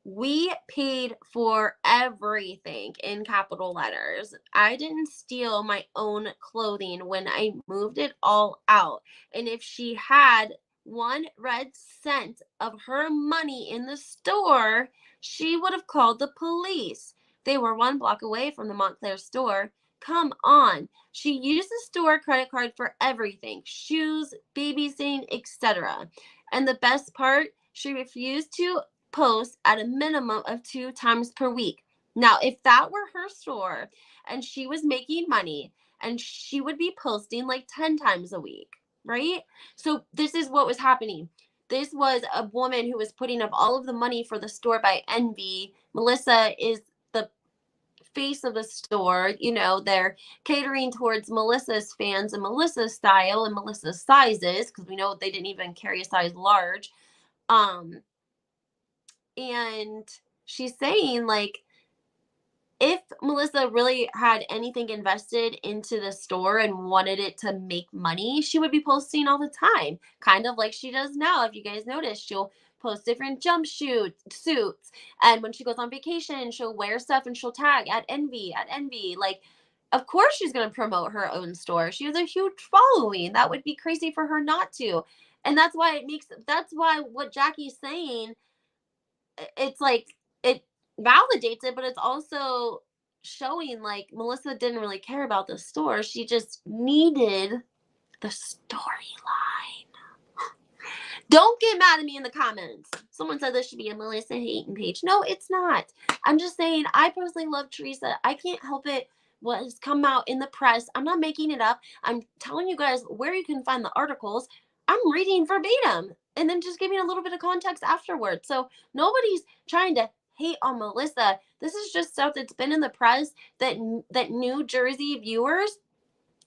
we paid for everything in capital letters. I didn't steal my own clothing when I moved it all out. And if she had 1 red cent of her money in the store, she would have called the police. They were 1 block away from the Montclair store. Come on. She used the store credit card for everything, shoes, babysitting, etc. And the best part, she refused to post at a minimum of 2 times per week. Now, if that were her store and she was making money, and she would be posting like 10 times a week, right? So this is what was happening. this was a woman who was putting up all of the money for the store by envy. Melissa is the face of the store. You know, they're catering towards Melissa's fans and Melissa's style and Melissa's sizes, because we know they didn't even carry a size large. Um, and she's saying, like, if Melissa really had anything invested into the store and wanted it to make money, she would be posting all the time, kind of like she does now. If you guys notice, she'll post different suits. And when she goes on vacation, she'll wear stuff and she'll tag at Envy. Like, of course, she's going to promote her own store. She has a huge following. That would be crazy for her not to. And that's why what Jackie's saying, it's like, it validates it, but it's also showing like Melissa didn't really care about the store. She just needed the storyline. Don't get mad at me in the comments. Someone said this should be a Melissa hating page. No, it's not. I'm just saying, I personally love Teresa. I can't help it what has come out in the press. I'm not making it up. I'm telling you guys where you can find the articles. I'm reading verbatim and then just giving a little bit of context afterwards. So nobody's trying to hate on Melissa. This is just stuff that's been in the press that New Jersey viewers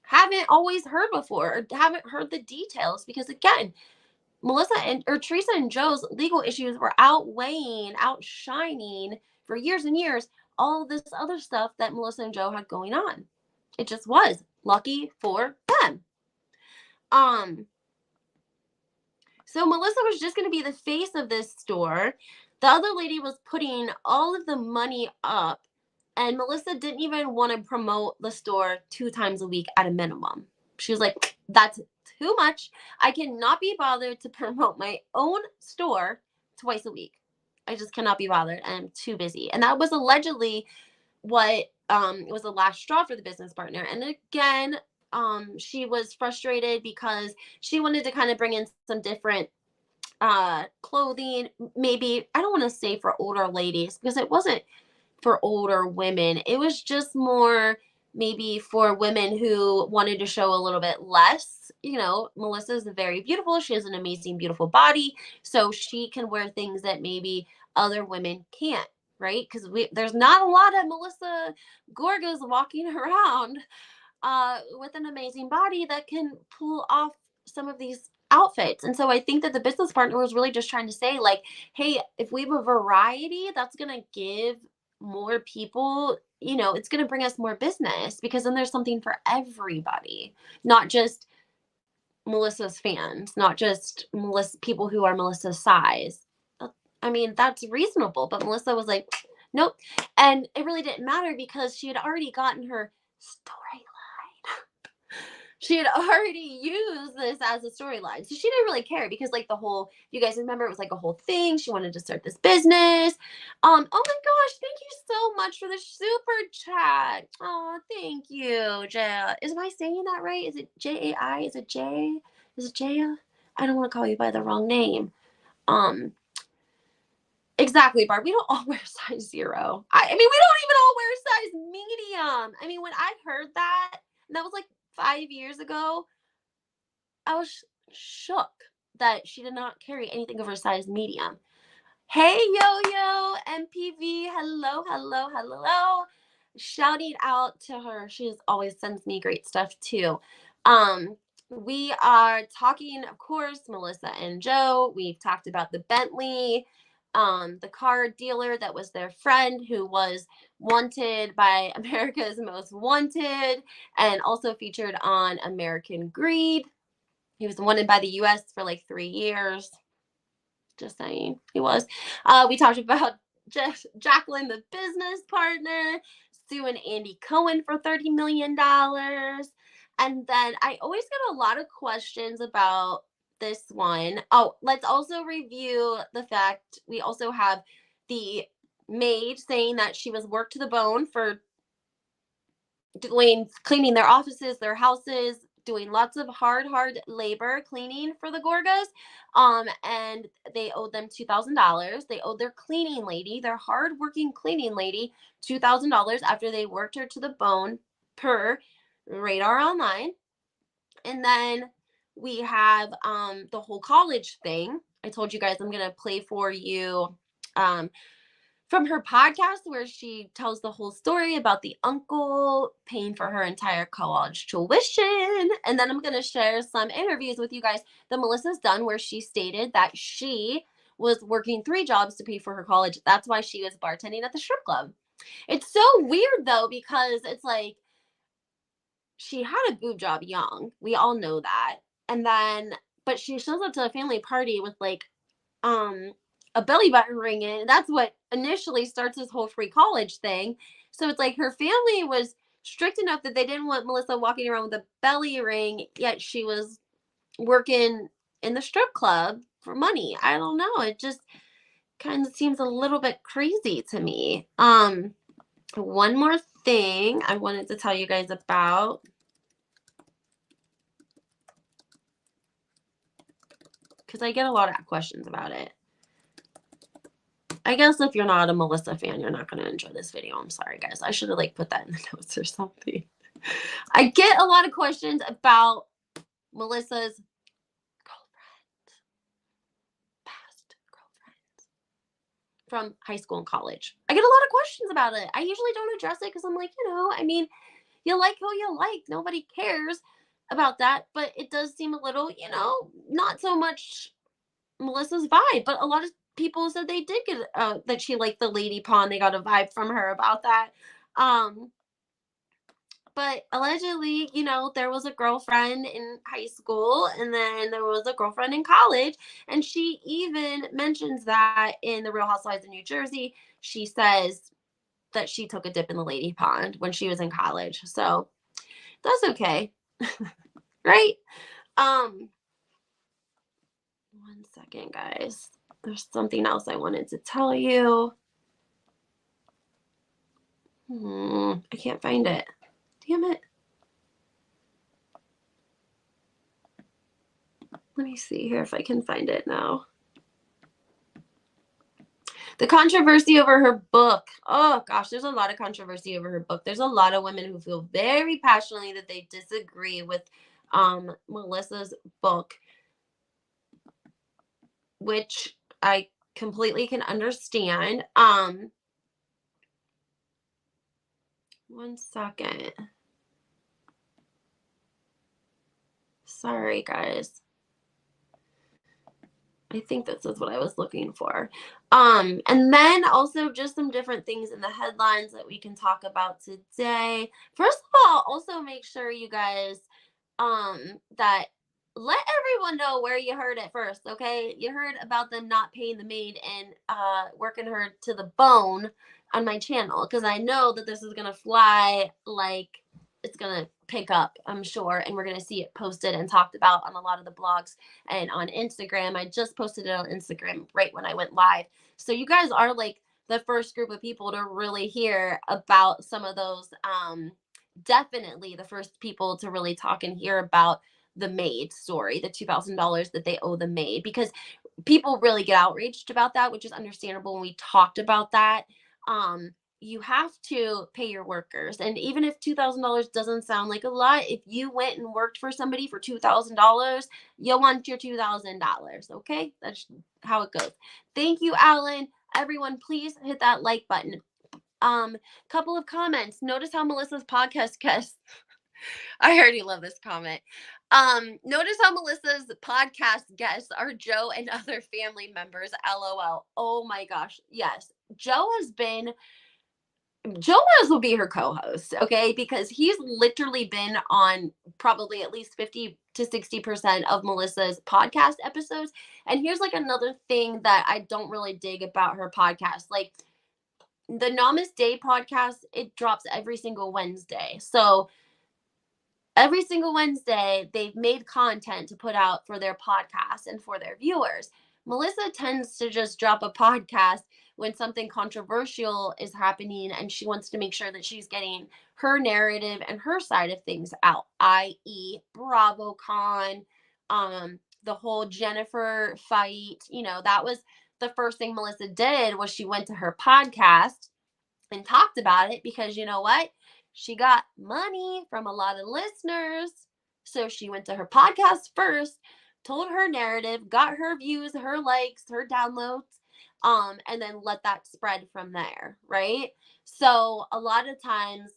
haven't always heard before or haven't heard the details, because again, Melissa and or Teresa and Joe's legal issues were outshining for years and years all this other stuff that Melissa and Joe had going on. It just was lucky for them. So Melissa was just going to be the face of this store. The other lady was putting all of the money up, and Melissa didn't even want to promote the store 2 times a week at a minimum. She was like, that's too much. I cannot be bothered to promote my own store twice a week. I just cannot be bothered. I'm too busy. And that was allegedly what was the last straw for the business partner. And again, she was frustrated because she wanted to kind of bring in some different clothing. Maybe, I don't want to say for older ladies, because it wasn't for older women. It was just more maybe for women who wanted to show a little bit less. You know, Melissa's very beautiful. She has an amazing, beautiful body. So she can wear things that maybe other women can't, right? Because there's not a lot of Melissa Gorgas walking around with an amazing body that can pull off some of these outfits. And so I think that the business partner was really just trying to say, like, hey, if we have a variety, that's going to give more people, you know, it's going to bring us more business, because then there's something for everybody, not just Melissa's fans, not just people who are Melissa's size. I mean, that's reasonable, but Melissa was like, nope. And it really didn't matter because she had already gotten her storyline. She had already used this as a storyline. So she didn't really care, because like the whole, if you guys remember, it was like a whole thing. She wanted to start this business. Oh my gosh, thank you so much for the super chat. Oh, thank you, Jaya. Am I saying that right? Is it Jai? Is it Jay? Is it Jaya? I don't want to call you by the wrong name. Exactly, Barb. We don't all wear size 0. I mean, we don't even all wear size medium. I mean, when I heard that, and that was like 5 years ago, I was shook that she did not carry anything over size medium. Hey, Yo-Yo, MPV, hello, hello, hello. Shouting out to her. She always sends me great stuff too. We are talking, of course, Melissa and Joe. We've talked about the Bentley, the car dealer that was their friend, who was wanted by America's Most Wanted and also featured on American Greed. He was wanted by the US for like 3 years. Just saying, he was. We talked about Jacqueline, the business partner, suing Andy Cohen for $30 million. And then I always get a lot of questions about this one. Oh, let's also review the fact we also have the maid saying that she was worked to the bone for cleaning their offices, their houses, doing lots of hard labor cleaning for the Gorgas. And they owed them $2,000. They owed their cleaning lady, their hardworking cleaning lady, $2,000 after they worked her to the bone, per Radar Online. And then we have the whole college thing. I told you guys I'm going to play for you um, from her podcast where she tells the whole story about the uncle paying for her entire college tuition. And then I'm going to share some interviews with you guys that Melissa's done where she stated that she was working 3 jobs to pay for her college. That's why she was bartending at the strip club. It's so weird though, because it's like she had a boob job young. We all know that. And then, but she shows up to a family party with like um a belly button ring in. That's what initially starts this whole free college thing. So it's like her family was strict enough that they didn't want Melissa walking around with a belly ring, yet she was working in the strip club for money. I don't know. It just kind of seems a little bit crazy to me. One more thing I wanted to tell you guys about. Because I get a lot of questions about it. I guess if you're not a Melissa fan, you're not going to enjoy this video. I'm sorry, guys. I should have like put that in the notes or something. I get a lot of questions about Melissa's girlfriend, past girlfriends from high school and college. I get a lot of questions about it. I usually don't address it because I'm like, I mean, you like who you like. Nobody cares about that. But it does seem a little, not so much Melissa's vibe, but a lot of people said they did get that she liked the lady pawn. They got a vibe from her about that. But allegedly, there was a girlfriend in high school and then there was a girlfriend in college. And she even mentions that in the Real Housewives of New Jersey. She says that she took a dip in the lady pond when she was in college. So that's okay. Right? One second, guys. There's something else I wanted to tell you. I can't find it. Damn it. Let me see here if I can find it now. The controversy over her book. Oh, gosh, there's a lot of controversy over her book. There's a lot of women who feel very passionately that they disagree with Melissa's book, which I completely can understand. One second. Sorry, guys. I think this is what I was looking for. And then also just some different things in the headlines that we can talk about today. First of all, also make sure you guys that let everyone know where you heard it first, okay? You heard about them not paying the maid and working her to the bone on my channel because I know that this is gonna fly like it's gonna pick up, I'm sure, and we're gonna see it posted and talked about on a lot of the blogs and on Instagram. I just posted it on Instagram right when I went live. So you guys are like the first group of people to really hear about some of those definitely the first people to really talk and hear about the maid story, the $2,000 that they owe the maid, because people really get outraged about that, which is understandable when we talked about that. You have to pay your workers. And even if $2,000 doesn't sound like a lot, if you went and worked for somebody for $2,000, you'll want your $2,000. Okay. That's how it goes. Thank you, Alan. Everyone, please hit that like button. Couple of comments. Notice how Melissa's podcast guest. I already love this comment. Notice how Melissa's podcast guests are Joe and other family members. LOL. Oh my gosh. Yes. Joe might as well be her co-host, okay? Because he's literally been on probably at least 50 to 60% of Melissa's podcast episodes. And here's like another thing that I don't really dig about her podcast. Like the Namaste Day podcast, it drops every single Wednesday. So every single Wednesday, they've made content to put out for their podcast and for their viewers. Melissa tends to just drop a podcast when something controversial is happening and she wants to make sure that she's getting her narrative and her side of things out, i.e. BravoCon, the whole Jennifer fight. That was the first thing Melissa did was she went to her podcast and talked about it because you know what? She got money from a lot of listeners. So she went to her podcast first, told her narrative, got her views, her likes, her downloads, and then let that spread from there, right? So a lot of times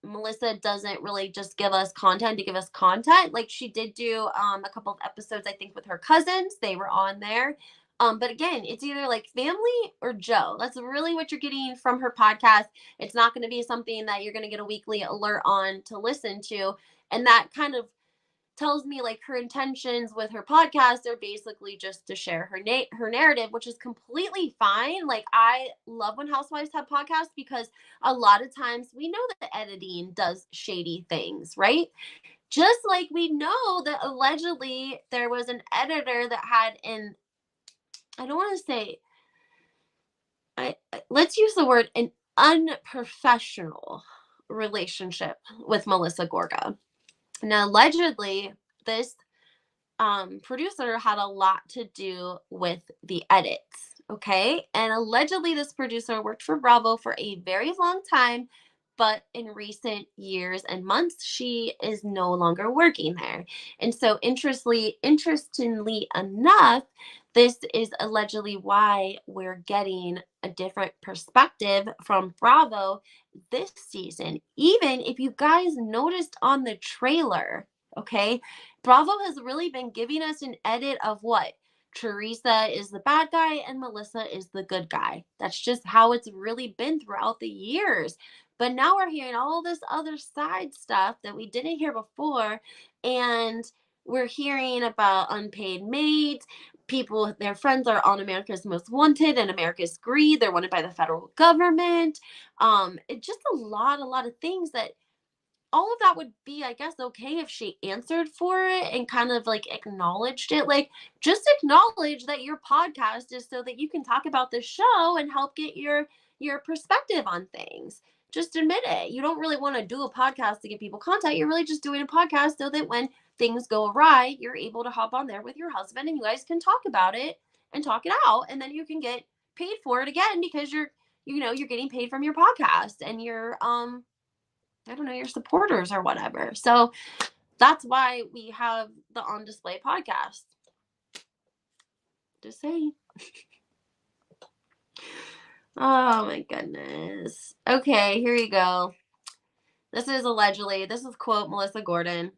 Melissa doesn't really just give us content to give us content. Like she did do a couple of episodes, I think, with her cousins. They were on there. But again, it's either like family or Joe. That's really what you're getting from her podcast. It's not going to be something that you're going to get a weekly alert on to listen to. And that kind of tells me like her intentions with her podcast are basically just to share her narrative, which is completely fine. Like I love when housewives have podcasts because a lot of times we know that editing does shady things, right? Just like we know that allegedly there was an editor that had an, I don't want to say, let's use the word, an unprofessional relationship with Melissa Gorga. Now allegedly this producer had a lot to do with the edits. Okay. And allegedly, this producer worked for Bravo for a very long time. But in recent years and months, she is no longer working there. And so, interestingly enough, this is allegedly why we're getting a different perspective from Bravo this season. Even if you guys noticed on the trailer, okay, Bravo has really been giving us an edit of what? Teresa is the bad guy and Melissa is the good guy. That's just how it's really been throughout the years. But now we're hearing all this other side stuff that we didn't hear before. And we're hearing about unpaid maids. People, their friends are on America's Most Wanted and America's Greed. They're wanted by the federal government. It's just a lot of things that all of that would be, I guess, okay if she answered for it and kind of like acknowledged it. Like, just acknowledge that your podcast is so that you can talk about the show and help get your perspective on things. Just admit it. You don't really want to do a podcast to give people content. You're really just doing a podcast so that when things go awry, you're able to hop on there with your husband and you guys can talk about it and talk it out, and then you can get paid for it again because you're getting paid from your podcast and your I don't know, your supporters or whatever. So that's why we have the On Display podcast. Just saying. Oh my goodness. Okay, here you go. This is quote Melissa Gorga,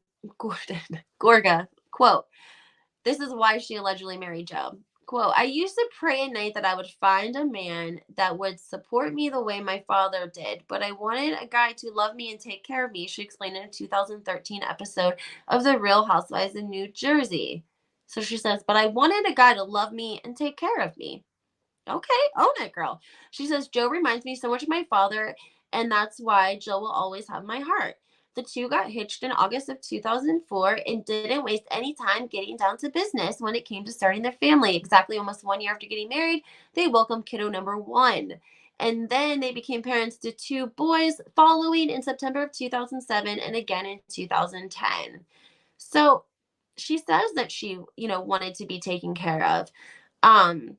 quote, this is why she allegedly married Joe. Quote, I used to pray at night that I would find a man that would support me the way my father did, but I wanted a guy to love me and take care of me, she explained in a 2013 episode of The Real Housewives in New Jersey. So she says, but I wanted a guy to love me and take care of me. Okay, own it, girl. She says, Joe reminds me so much of my father, and that's why Joe will always have my heart. The two got hitched in August of 2004 and didn't waste any time getting down to business when it came to starting their family. Exactly almost 1 year after getting married, they welcomed kiddo number one. And then they became parents to two boys following in September of 2007 and again in 2010. So she says that she, wanted to be taken care of. Um,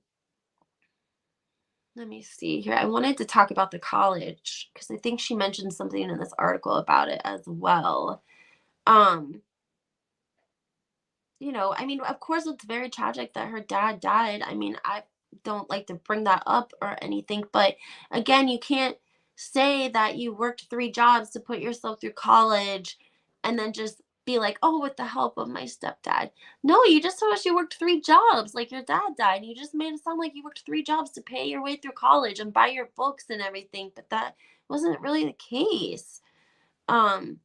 Let me see here. I wanted to talk about the college because I think she mentioned something in this article about it as well. Um, I mean, of course, it's very tragic that her dad died. I mean, I don't like to bring that up or anything, but again, you can't say that you worked three jobs to put yourself through college and then just be like, oh, with the help of my stepdad. No, you just told us you worked three jobs, like your dad died. You just made it sound like you worked three jobs to pay your way through college and buy your books and everything, but that wasn't really the case. Um,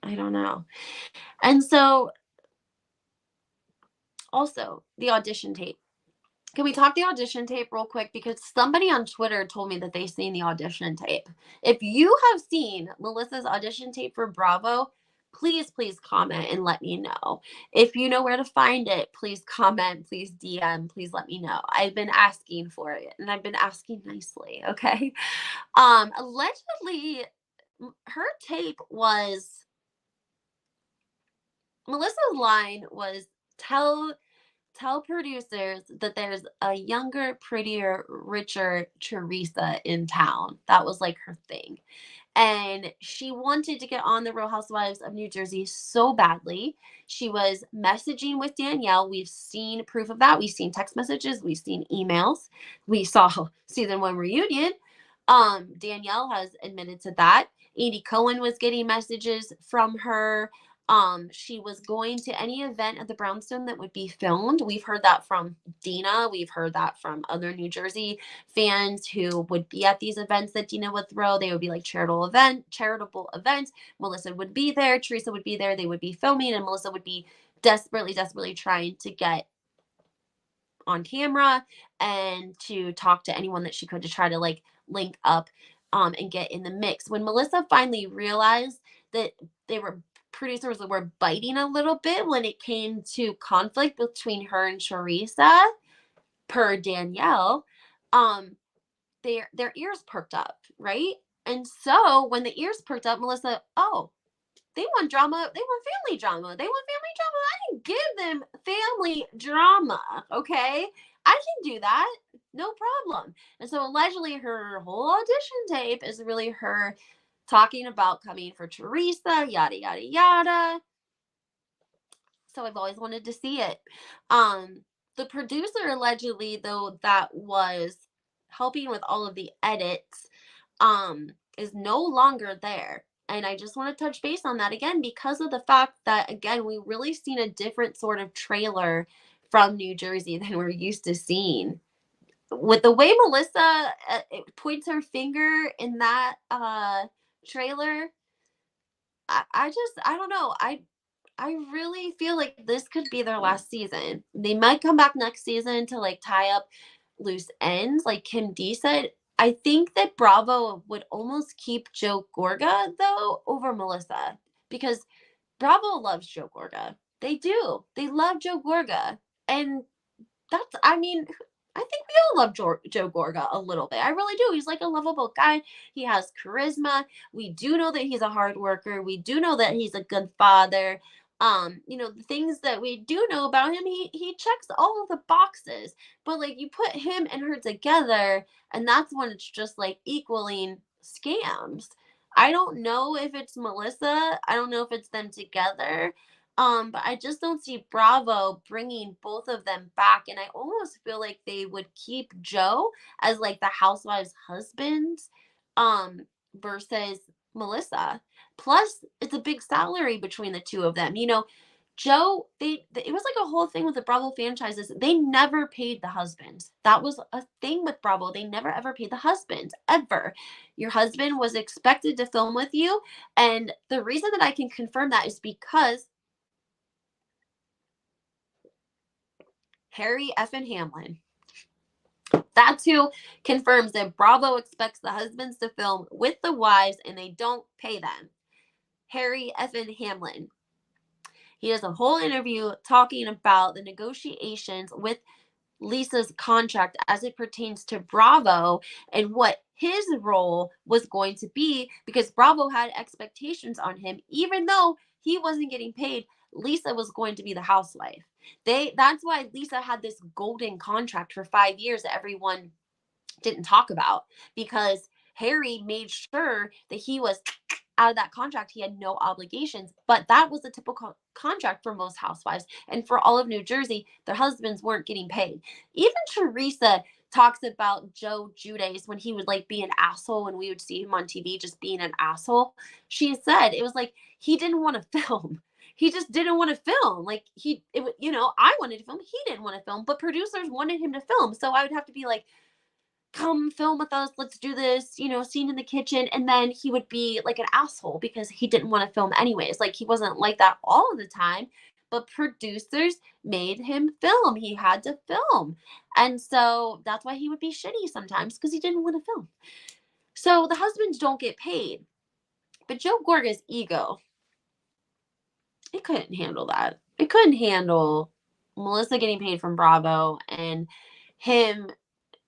I don't know. And so also, the audition tape. Can we talk the audition tape real quick? Because somebody on Twitter told me that they seen the audition tape. If you have seen Melissa's audition tape for Bravo, please, please comment and let me know. If you know where to find it, please comment, please DM, please let me know. I've been asking for it and I've been asking nicely, okay? Allegedly, her tape was, Melissa's line was, tell producers that there's a younger, prettier, richer Teresa in town. That was like her thing. and she wanted to get on the Real Housewives of New Jersey so badly. She was messaging with Danielle. We've seen proof of that. We've seen text messages. We've seen emails. We saw season 1 reunion. Danielle has admitted to that. Andy Cohen was getting messages from her. She was going to any event at the brownstone that would be filmed. We've heard that from Dina. We've heard that from other New Jersey fans who would be at these events that Dina would throw. They would be like charitable events. Melissa would be there, Teresa would be there, they would be filming, and Melissa would be desperately trying to get on camera and to talk to anyone that she could to try to like link up and get in the mix. When Melissa finally realized that they were producers that were biting a little bit when it came to conflict between her and Teresa, per Danielle, um, their ears perked up, right? And so when the ears perked up, Melissa, oh, they want drama. They want family drama. They want family drama. I can give them family drama. Okay. I can do that. No problem. And so allegedly her whole audition tape is really her talking about coming for Teresa, yada, yada, yada. So I've always wanted to see it. The producer allegedly, though, that was helping with all of the edits, is no longer there. And I just want to touch base on that again because of the fact that, again, we really seen a different sort of trailer from New Jersey than we're used to seeing. With the way Melissa points her finger in that trailer, I don't know. I really feel like this could be their last season. They might come back next season to like tie up loose ends, like Kim D said. I think that Bravo would almost keep Joe Gorga though over Melissa because Bravo loves Joe Gorga. They do. They love Joe Gorga. And that's, I mean, I think we all love Joe Gorga a little bit. I really do. He's like a lovable guy. He has charisma. We do know that he's a hard worker. We do know that he's a good father. The things that we do know about him, he checks all of the boxes. But like you put him and her together, and that's when it's just like equaling scams. I don't know if it's Melissa. I don't know if it's them together. But I just don't see Bravo bringing both of them back. And I almost feel like they would keep Joe as like the housewives' husbands, versus Melissa. Plus, it's a big salary between the two of them. Joe, it was like a whole thing with the Bravo franchises. They never paid the husbands. That was a thing with Bravo. They never ever paid the husbands, ever. Your husband was expected to film with you. And the reason that I can confirm that is because Harry effing Hamlin. That's who confirms that Bravo expects the husbands to film with the wives and they don't pay them. Harry effing Hamlin. He does a whole interview talking about the negotiations with Lisa's contract as it pertains to Bravo and what his role was going to be because Bravo had expectations on him, even though he wasn't getting paid. Lisa was going to be the housewife. That's why Lisa had this golden contract for 5 years that everyone didn't talk about because Harry made sure that he was out of that contract. He had no obligations, but that was a typical contract for most housewives. And for all of New Jersey, their husbands weren't getting paid. Even Teresa talks about Joe Giudice when he would like be an asshole and we would see him on TV just being an asshole. She said it was like he didn't want to film. He just didn't want to film. Like I wanted to film. He didn't want to film, but producers wanted him to film. So I would have to be like, come film with us, let's do this, scene in the kitchen. And then he would be like an asshole because he didn't want to film anyways. Like he wasn't like that all of the time, but producers made him film. He had to film. And so that's why he would be shitty sometimes because he didn't want to film. So the husbands don't get paid. But Joe Gorga's ego, it couldn't handle that. It couldn't handle Melissa getting paid from Bravo and him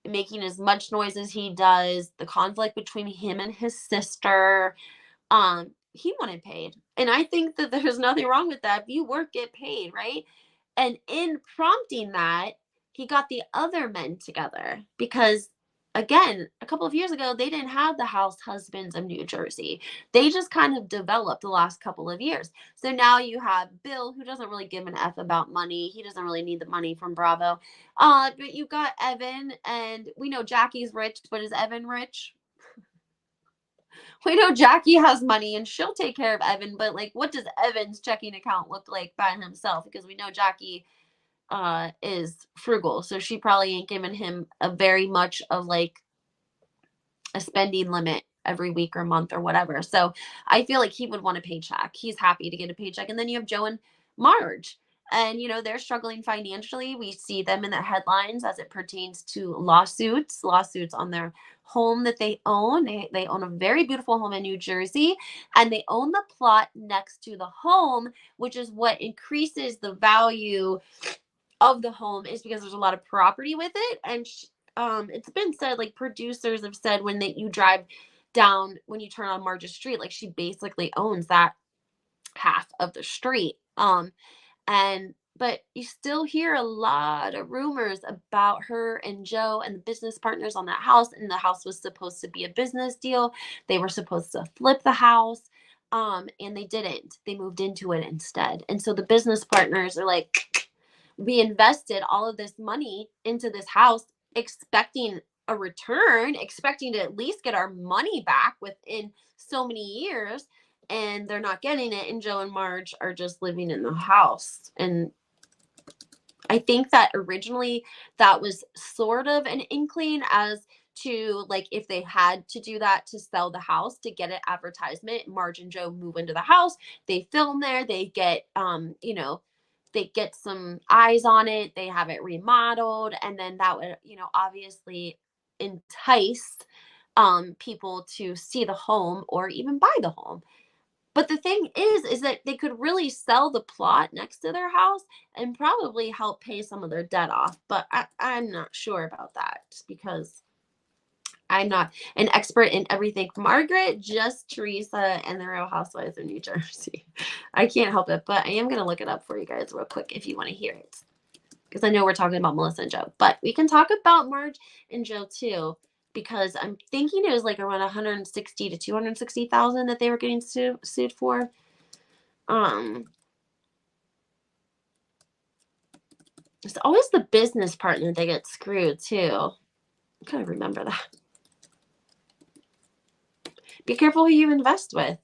making as much noise as he does, the conflict between him and his sister. He wanted paid. And I think that there's nothing wrong with that. If you work, get paid, right? And in prompting that, he got the other men together because again, a couple of years ago, they didn't have the House Husbands of New Jersey. They just kind of developed the last couple of years. So now you have Bill, who doesn't really give an F about money. He doesn't really need the money from Bravo. But you got Evan, and we know Jackie's rich, but is Evan rich? We know Jackie has money and she'll take care of Evan, but like, what does Evan's checking account look like by himself? Because we know Jackie is frugal, so she probably ain't giving him a very much of like a spending limit every week or month or whatever. So I feel like he would want a paycheck. He's happy to get a paycheck. And then you have Joe and Marge. And they're struggling financially. We see them in the headlines as it pertains to lawsuits on their home that they own. They own a very beautiful home in New Jersey, and they own the plot next to the home, which is what increases the value of the home, is because there's a lot of property with it. And it's been said, like producers have said, when you drive down, when you turn on Marge's street, like she basically owns that half of the street. And but you still hear a lot of rumors about her and Joe and the business partners on that house. And the house was supposed to be a business deal. They were supposed to flip the house. And they didn't. They moved into it instead. And so the business partners are like, we invested all of this money into this house, expecting a return, expecting to at least get our money back within so many years, and they're not getting it. And Joe and Marge are just living in the house. And I think that originally that was sort of an inkling as to like if they had to do that to sell the house to get an advertisement. Marge and Joe move into the house, they film there, they get they get some eyes on it, they have it remodeled, and then that would, obviously entice people to see the home or even buy the home. But the thing is that they could really sell the plot next to their house and probably help pay some of their debt off. But I'm not sure about that because I'm not an expert in everything. Margaret, just Teresa, and the Real Housewives of New Jersey. I can't help it, but I am going to look it up for you guys real quick if you want to hear it. Because I know we're talking about Melissa and Joe. But we can talk about Marge and Joe too, because I'm thinking it was like around 160 to 260,000 that they were getting sued for. It's always the business partner that gets screwed too. I kind of remember that. Be careful who you invest with.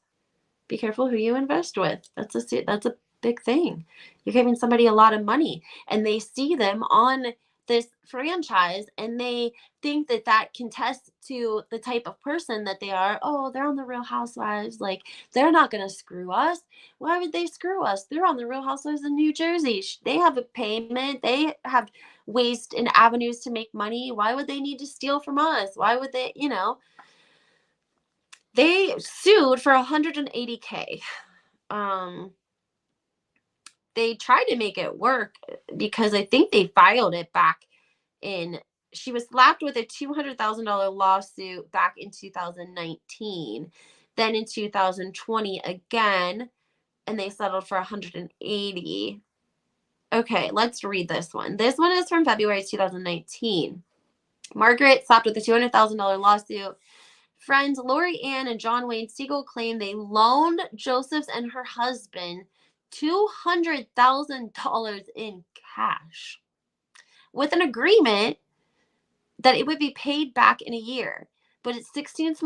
Be careful who you invest with. That's a big thing. You're giving somebody a lot of money, and they see them on this franchise, and they think that that can test to the type of person that they are. Oh, they're on the Real Housewives. Like, they're not going to screw us. Why would they screw us? They're on the Real Housewives in New Jersey. They have a payment. They have ways and avenues to make money. Why would they need to steal from us? Why would they, They sued for 180K. They tried to make it work because I think they filed it back in. She was slapped with a $200,000 lawsuit back in 2019. Then in 2020 again, and they settled for 180. Okay, let's read this one. This one is from February 2019. Margaret slapped with a $200,000 lawsuit. Friends Lori Ann and John Wayne Siegel claim they loaned Josephs and her husband $200,000 in cash with an agreement that it would be paid back in a year. But it's 16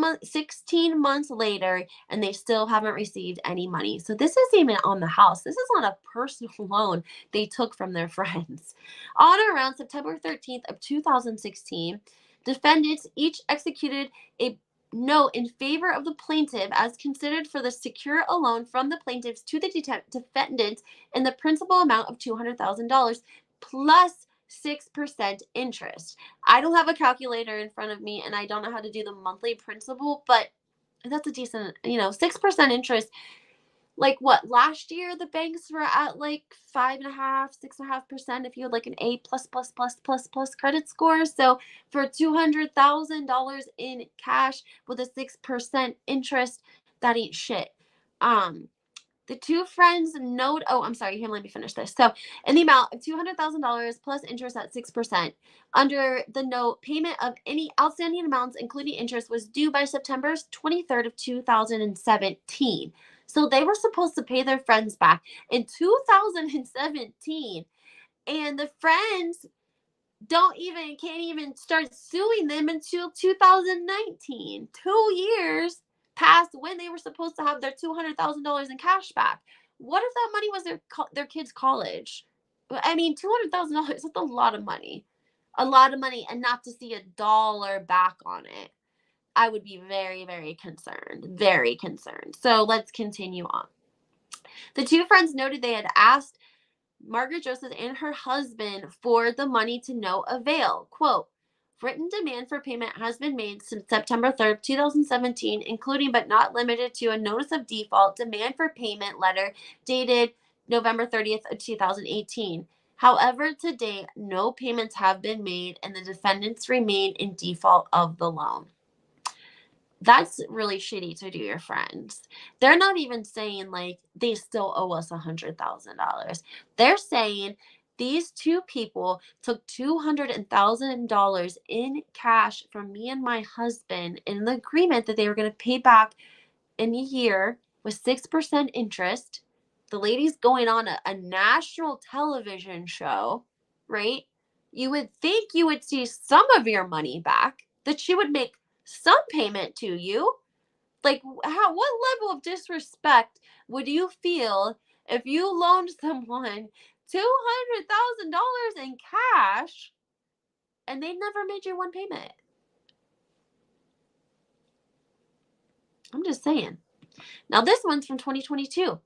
months later, and they still haven't received any money. So this isn't even on the house. This is on a personal loan they took from their friends. On or around September 13th of 2016, defendants each executed a note in favor of the plaintiff as considered for the secure a loan from the plaintiffs to the defendant in the principal amount of $200,000 plus 6% interest. I don't have a calculator in front of me and I don't know how to do the monthly principal, but that's a decent, 6% interest. Like what, last year the banks were at like 5.5, 6.5% if you had like an A plus credit score. So for $200,000 in cash with a 6% interest, that ain't shit. The two friends note, oh, I'm sorry, here, let me finish this. So, in the amount of $200,000 plus interest at 6%, under the note, payment of any outstanding amounts, including interest, was due by September 23rd of 2017. So, they were supposed to pay their friends back in 2017. And the friends can't even start suing them until 2019. 2 years past when they were supposed to have their $200,000 in cash back. What if that money was their kids' college? I mean, $200,000 is a lot of money. A lot of money, and not to see a dollar back on it. I would be very, very concerned. Very concerned. So let's continue on. The two friends noted they had asked Margaret Josephs and her husband for the money to no avail. Quote, written demand for payment has been made since September 3rd, 2017, including but not limited to a notice of default demand for payment letter dated November 30th of 2018. However, to date, no payments have been made and the defendants remain in default of the loan. That's really shitty to do your friends. They're not even saying like they still owe us $100,000. They're saying these two people took $200,000 in cash from me and my husband in the agreement that they were going to pay back in a year with 6% interest. The lady's going on a national television show, right? You would think you would see some of your money back, that she would make some payment to you. Like, what level of disrespect would you feel if you loaned someone $200,000 in cash and they never made you one payment? I'm just saying. Now, this one's from 2022.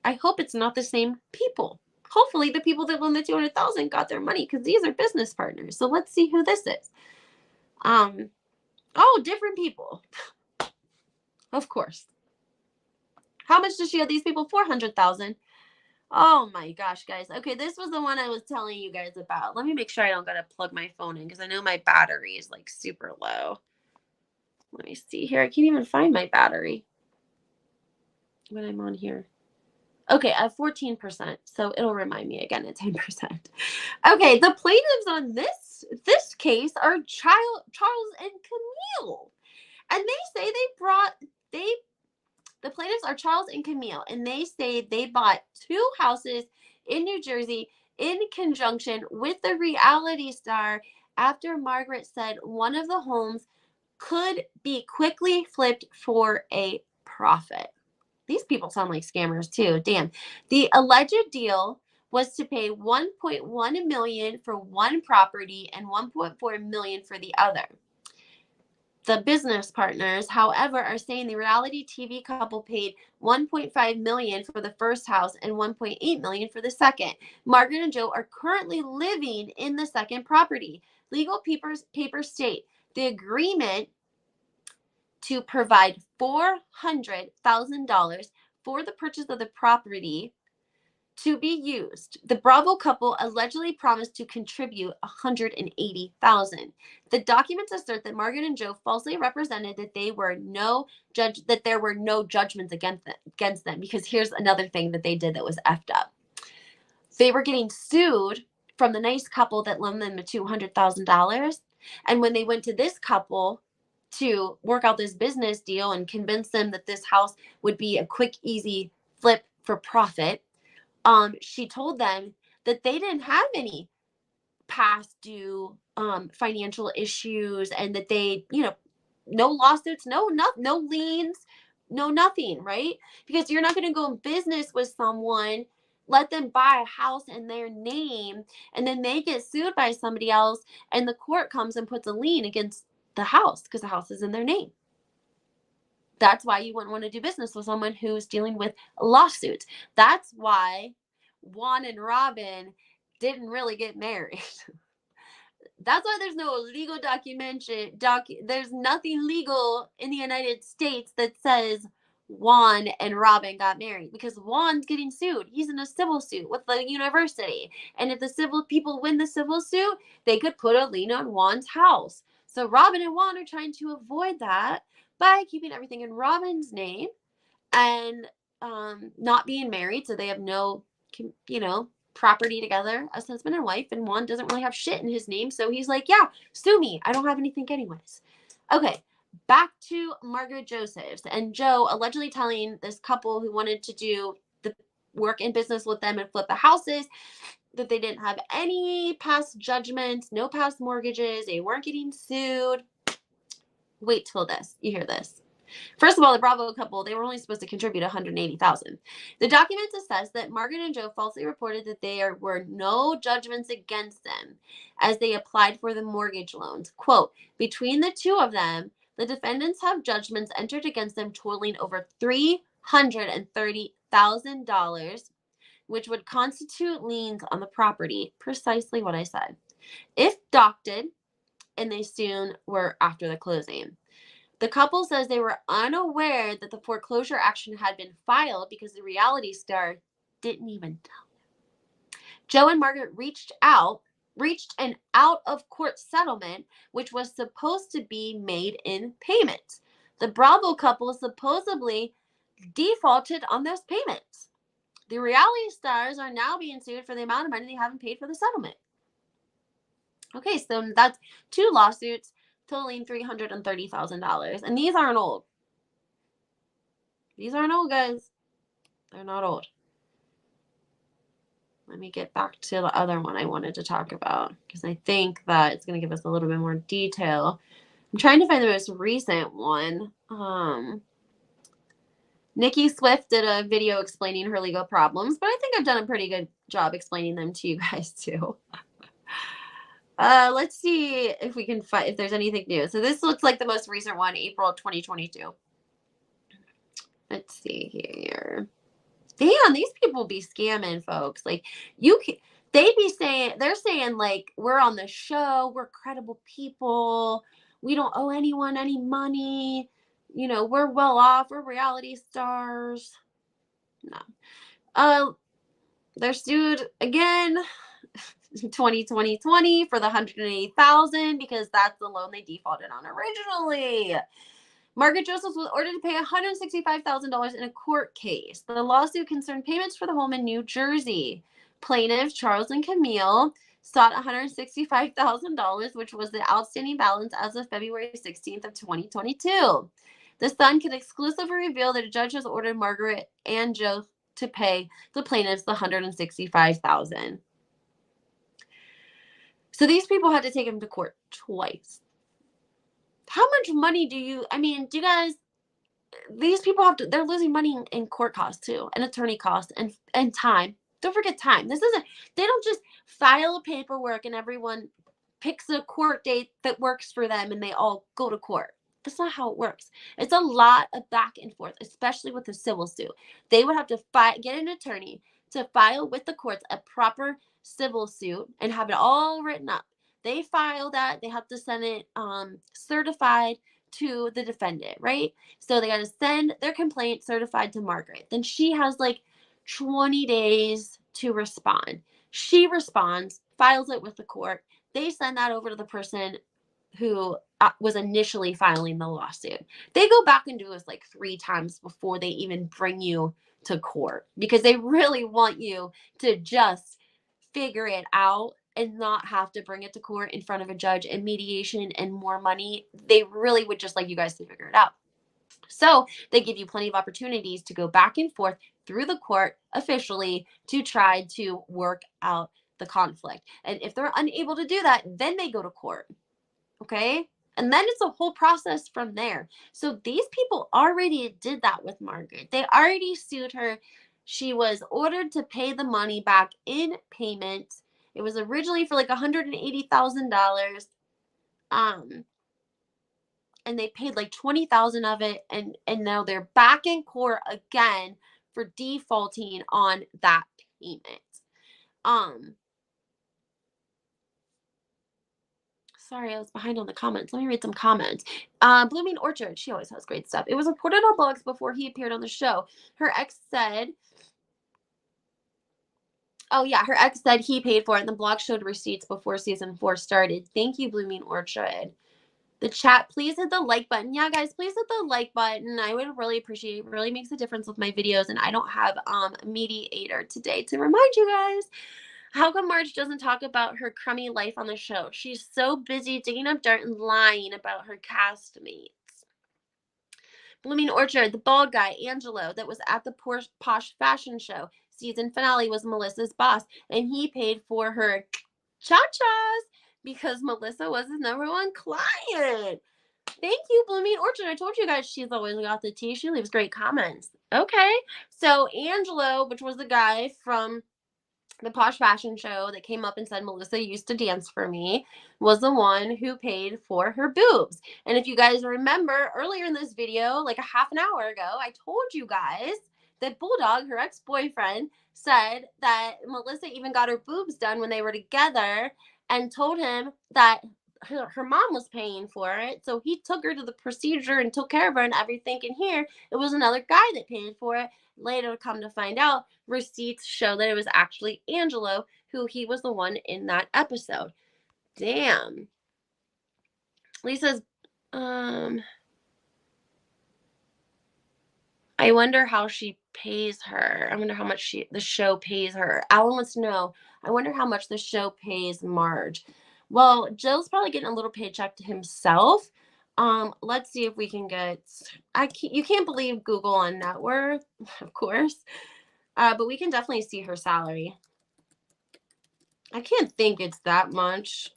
I hope it's not the same people. Hopefully, the people that loaned the $200,000 got their money, because these are business partners. So let's see who this is. Oh, different people. Of course. How much does she owe these people? $400,000. Oh my gosh, guys. Okay, this was the one I was telling you guys about. Let me make sure I don't gotta plug my phone in, because I know my battery is like super low. Let me see here. I can't even find my battery when I'm on here. Okay, I have 14%, so it'll remind me again at 10%. Okay, the plaintiffs on this case are Charles and Camille. And they say the plaintiffs are Charles and Camille, and they say they bought two houses in New Jersey in conjunction with the reality star after Margaret said one of the homes could be quickly flipped for a profit. These people sound like scammers too. Damn. The alleged deal was to pay $1.1 million for one property and $1.4 million for the other. The business partners, however, are saying the reality TV couple paid $1.5 million for the first house and $1.8 million for the second. Margaret and Joe are currently living in the second property. Legal papers state the agreement to provide $400,000 for the purchase of the property to be used. The Bravo couple allegedly promised to contribute $180,000. The documents assert that Margaret and Joe falsely represented that there were no judgments against them. Because here's another thing that they did that was effed up. They were getting sued from the nice couple that loaned them the $200,000, and when they went to this couple to work out this business deal and convince them that this house would be a quick, easy flip for profit, she told them that they didn't have any past due financial issues, and that they, no lawsuits, no liens, no nothing, right? Because you're not going to go in business with someone, let them buy a house in their name, and then they get sued by somebody else, and the court comes and puts a lien against the house because the house is in their name. That's why you wouldn't want to do business with someone who's dealing with lawsuits. That's why Juan and Robin didn't really get married. That's why there's no legal there's nothing legal in the United States that says Juan and Robin got married, because Juan's getting sued. He's in a civil suit with the university. And if the civil people win the civil suit, they could put a lien on Juan's house. So Robin and Juan are trying to avoid that by keeping everything in Robin's name. And not being married, so they have no, property together as husband and wife, and Juan doesn't really have shit in his name, so he's like, yeah, sue me. I don't have anything anyways. Okay, back to Margaret Josephs and Joe allegedly telling this couple who wanted to do the work in business with them and flip the houses that they didn't have any past judgments, no past mortgages, they weren't getting sued. Wait till you hear this. First of all, the Bravo couple, they were only supposed to contribute $180,000. The documents assess that Margaret and Joe falsely reported that there were no judgments against them as they applied for the mortgage loans. Quote, between the two of them, the defendants have judgments entered against them totaling over $330,000, which would constitute liens on the property. Precisely what I said. If doctored, and they soon were after the closing. The couple says they were unaware that the foreclosure action had been filed because the reality star didn't even tell them. Joe and Margaret reached an out-of-court settlement, which was supposed to be made in payments. The Bravo couple supposedly defaulted on those payments. The reality stars are now being sued for the amount of money they haven't paid for the settlement. Okay, so that's 2 lawsuits totaling $330,000. And these aren't old. These aren't old, guys. They're not old. Let me get back to the other one I wanted to talk about, because I think that it's going to give us a little bit more detail. I'm trying to find the most recent one. Nikki Swift did a video explaining her legal problems, but I think I've done a pretty good job explaining them to you guys too. Let's see if we can find if there's anything new. So this looks like the most recent one, April 2022. Let's see here. Damn, these people be scamming, folks. Like they're saying like, we're on the show, we're credible people, we don't owe anyone any money, we're well off, we're reality stars. No. They're sued again. 2020 for the $180,000 because that's the loan they defaulted on originally. Margaret Josephs was ordered to pay $165,000 in a court case. The lawsuit concerned payments for the home in New Jersey. Plaintiffs Charles and Camille sought $165,000, which was the outstanding balance as of February 16th of 2022. The Sun can exclusively reveal that a judge has ordered Margaret and Joe to pay the plaintiffs the $165,000. So these people had to take him to court twice. How much money do you guys, these people they're losing money in court costs too, and attorney costs and time. Don't forget time. They don't just file a paperwork and everyone picks a court date that works for them and they all go to court. That's not how it works. It's a lot of back and forth, especially with a civil suit. They would have to get an attorney to file with the courts a proper civil suit and have it all written up. They file that. They have to send it certified to the defendant, right? So they got to send their complaint certified to Margaret. Then she has like 20 days to respond. She responds, files it with the court. They send that over to the person who was initially filing the lawsuit. They go back and do this like 3 times before they even bring you to court, because they really want you to just figure it out and not have to bring it to court in front of a judge and mediation and more money. They really would just like you guys to figure it out. So they give you plenty of opportunities to go back and forth through the court officially to try to work out the conflict. And if they're unable to do that, then they go to court. Okay? And then it's a whole process from there. So these people already did that with Margaret. They already sued her. She was ordered to pay the money back in payments. It was originally for like $180,000. And they paid like $20,000 of it, and now they're back in court again for defaulting on that payment. Sorry, I was behind on the comments. Let me read some comments. Blooming Orchard, she always has great stuff. It was reported on blogs before he appeared on the show. Her ex said he paid for it, and the blog showed receipts before season 4 started. Thank you, Blooming Orchard. the chat, please hit the like button. Yeah, guys, please hit the like button. I would really appreciate it. It really makes a difference with my videos, and I don't have a mediator today to remind you guys. How come Marge doesn't talk about her crummy life on the show? She's so busy digging up dirt and lying about her castmates. Blooming Orchard, the bald guy, Angelo, that was at the posh fashion show. Season finale was Melissa's boss, and he paid for her cha-chas because Melissa was his #1 client. Thank you, Blooming Orchard. I told you guys she's always got the tea. She leaves great comments. Okay, so Angelo, which was the guy from the posh fashion show that came up and said Melissa used to dance for me, was the one who paid for her boobs. And if you guys remember earlier in this video, like a half an hour ago, I told you guys that Bulldog, her ex-boyfriend, said that Melissa even got her boobs done when they were together, and told him that her mom was paying for it. So he took her to the procedure and took care of her and everything. And here it was another guy that paid for it. Later, come to find out, receipts show that it was actually Angelo, who he was the one in that episode. Damn. Lisa's, I wonder how she pays her. I wonder how much the show pays her. Alan wants to know, I wonder how much the show pays Marge. Well, Joe's probably getting a little paycheck to himself. Let's see if we can get, you can't believe Google on net worth, of course. But we can definitely see her salary. I can't think it's that much.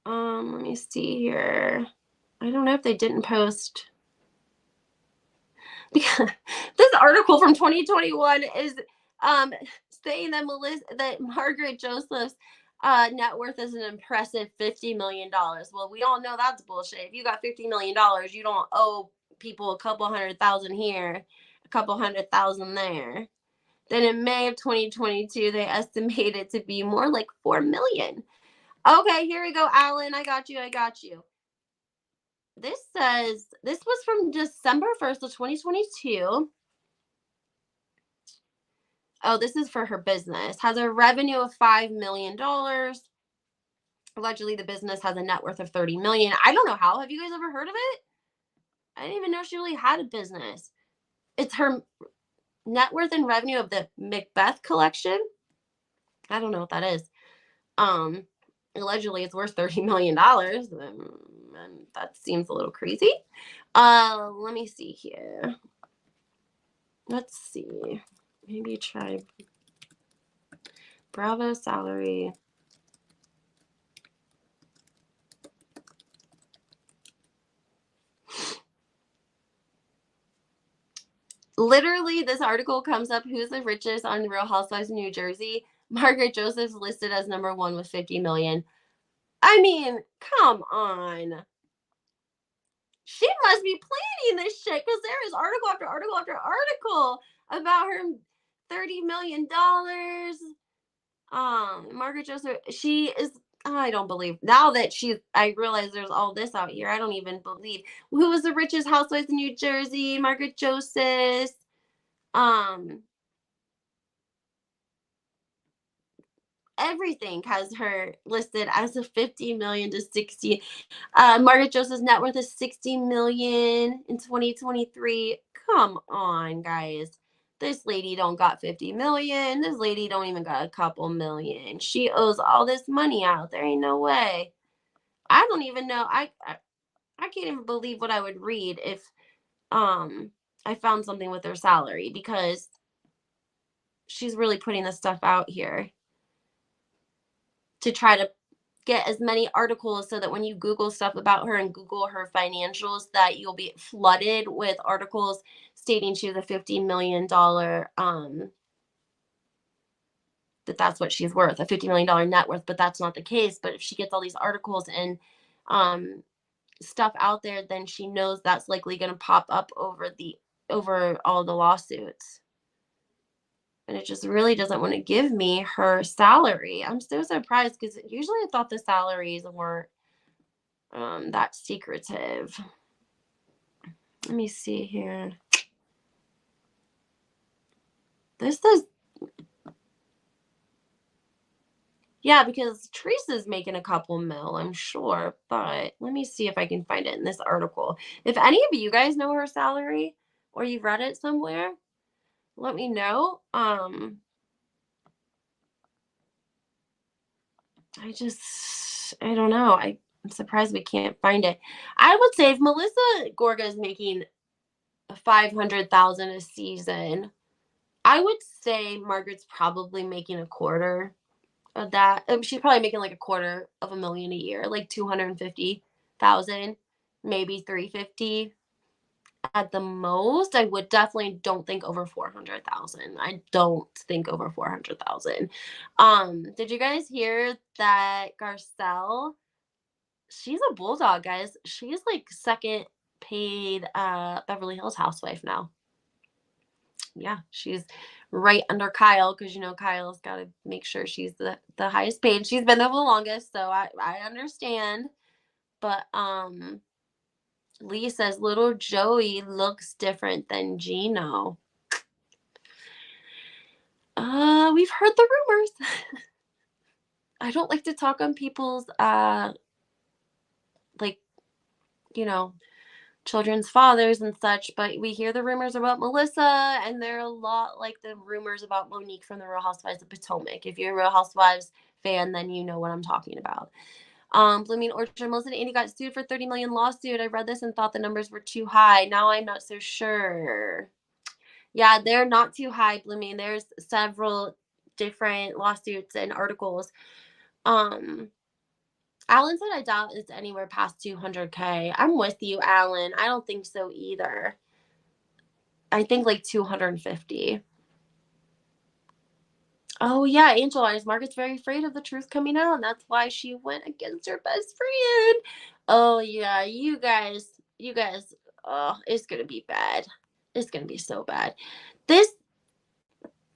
Let me see here. I don't know if they didn't post. Because this article from 2021 is saying that Margaret Josephs net worth is an impressive $50 million. Well, we all know that's bullshit. If you got $50 million, you don't owe people a couple $100,000 here, a couple $100,000 there. Then in May of 2022, they estimated it to be more like $4 million. Okay, here we go, Alan. I got you. This says, this was from December 1st of 2022. Oh, this is for her business. Has a revenue of $5 million. Allegedly, the business has a net worth of $30 million. I don't know how. Have you guys ever heard of it? I didn't even know she really had a business. It's her net worth and revenue of the Macbeth collection. I don't know what that is. Allegedly it's worth $30 million. And that seems a little crazy. Let me see here. Let's see. Maybe try Bravo salary. Literally, this article comes up, who's the richest on Real Housewives of New Jersey. Margaret Josephs listed as #1 with $50 million. I mean, come on. She must be planning this shit, because there is article after article after article about her $30 million. Margaret Joseph, she is, I don't believe, now that I realize there's all this out here, I don't even believe. Who was the richest housewife in New Jersey? Margaret Josephs. Everything has her listed as a 50 million to 60. Margaret Joseph's net worth is 60 million in 2023. Come on, guys. This lady don't got 50 million. This lady don't even got a couple million. She owes all this money out. There ain't no way. I don't even know. I can't even believe what I would read if I found something with her salary, because she's really putting this stuff out here to try to get as many articles so that when you Google stuff about her and Google her financials, that you'll be flooded with articles stating she was a $50 million, that's what she's worth, a $50 million net worth, but that's not the case. But if she gets all these articles and stuff out there, then she knows that's likely going to pop up over all the lawsuits. And it just really doesn't want to give me her salary. I'm so surprised, because usually I thought the salaries weren't that secretive. Let me see here. This is Yeah, because Teresa's making a couple mil, I'm sure. But let me see if I can find it in this article. If any of you guys know her salary or you've read it somewhere, let me know. I don't know. I'm surprised we can't find it. I would say if Melissa Gorga is making 500,000 a season, I would say Margaret's probably making a quarter of that. She's probably making like a quarter of a million a year, like 250,000, maybe 350 at the most. I would definitely don't think over 400,000. I don't think over 400,000. Did you guys hear that Garcelle, she's a bulldog, guys. She's like second paid Beverly Hills housewife now. Yeah, she's right under Kyle because Kyle's got to make sure she's the highest paid. She's been there the longest, so I understand. But Lee says little Joey looks different than Gino. We've heard the rumors. I don't like to talk on people's like children's fathers and such, but we hear the rumors about Melissa, and they're a lot like the rumors about Monique from the Real Housewives of Potomac. If you're a Real Housewives fan, then you know what I'm talking about. Blooming Orchard, Melissa and Andy got sued for 30 million lawsuit. I read this and thought the numbers were too high. Now I'm not so sure. Yeah, they're not too high, Blooming. There's several different lawsuits and articles. Alan said I doubt it's anywhere past 200K. I'm with you, Alan. I don't think so either. I think like 250. Oh yeah, Angel Eyes. Margaret's very afraid of the truth coming out, and that's why she went against her best friend. Oh yeah, you guys. Oh, it's gonna be bad. It's gonna be so bad. This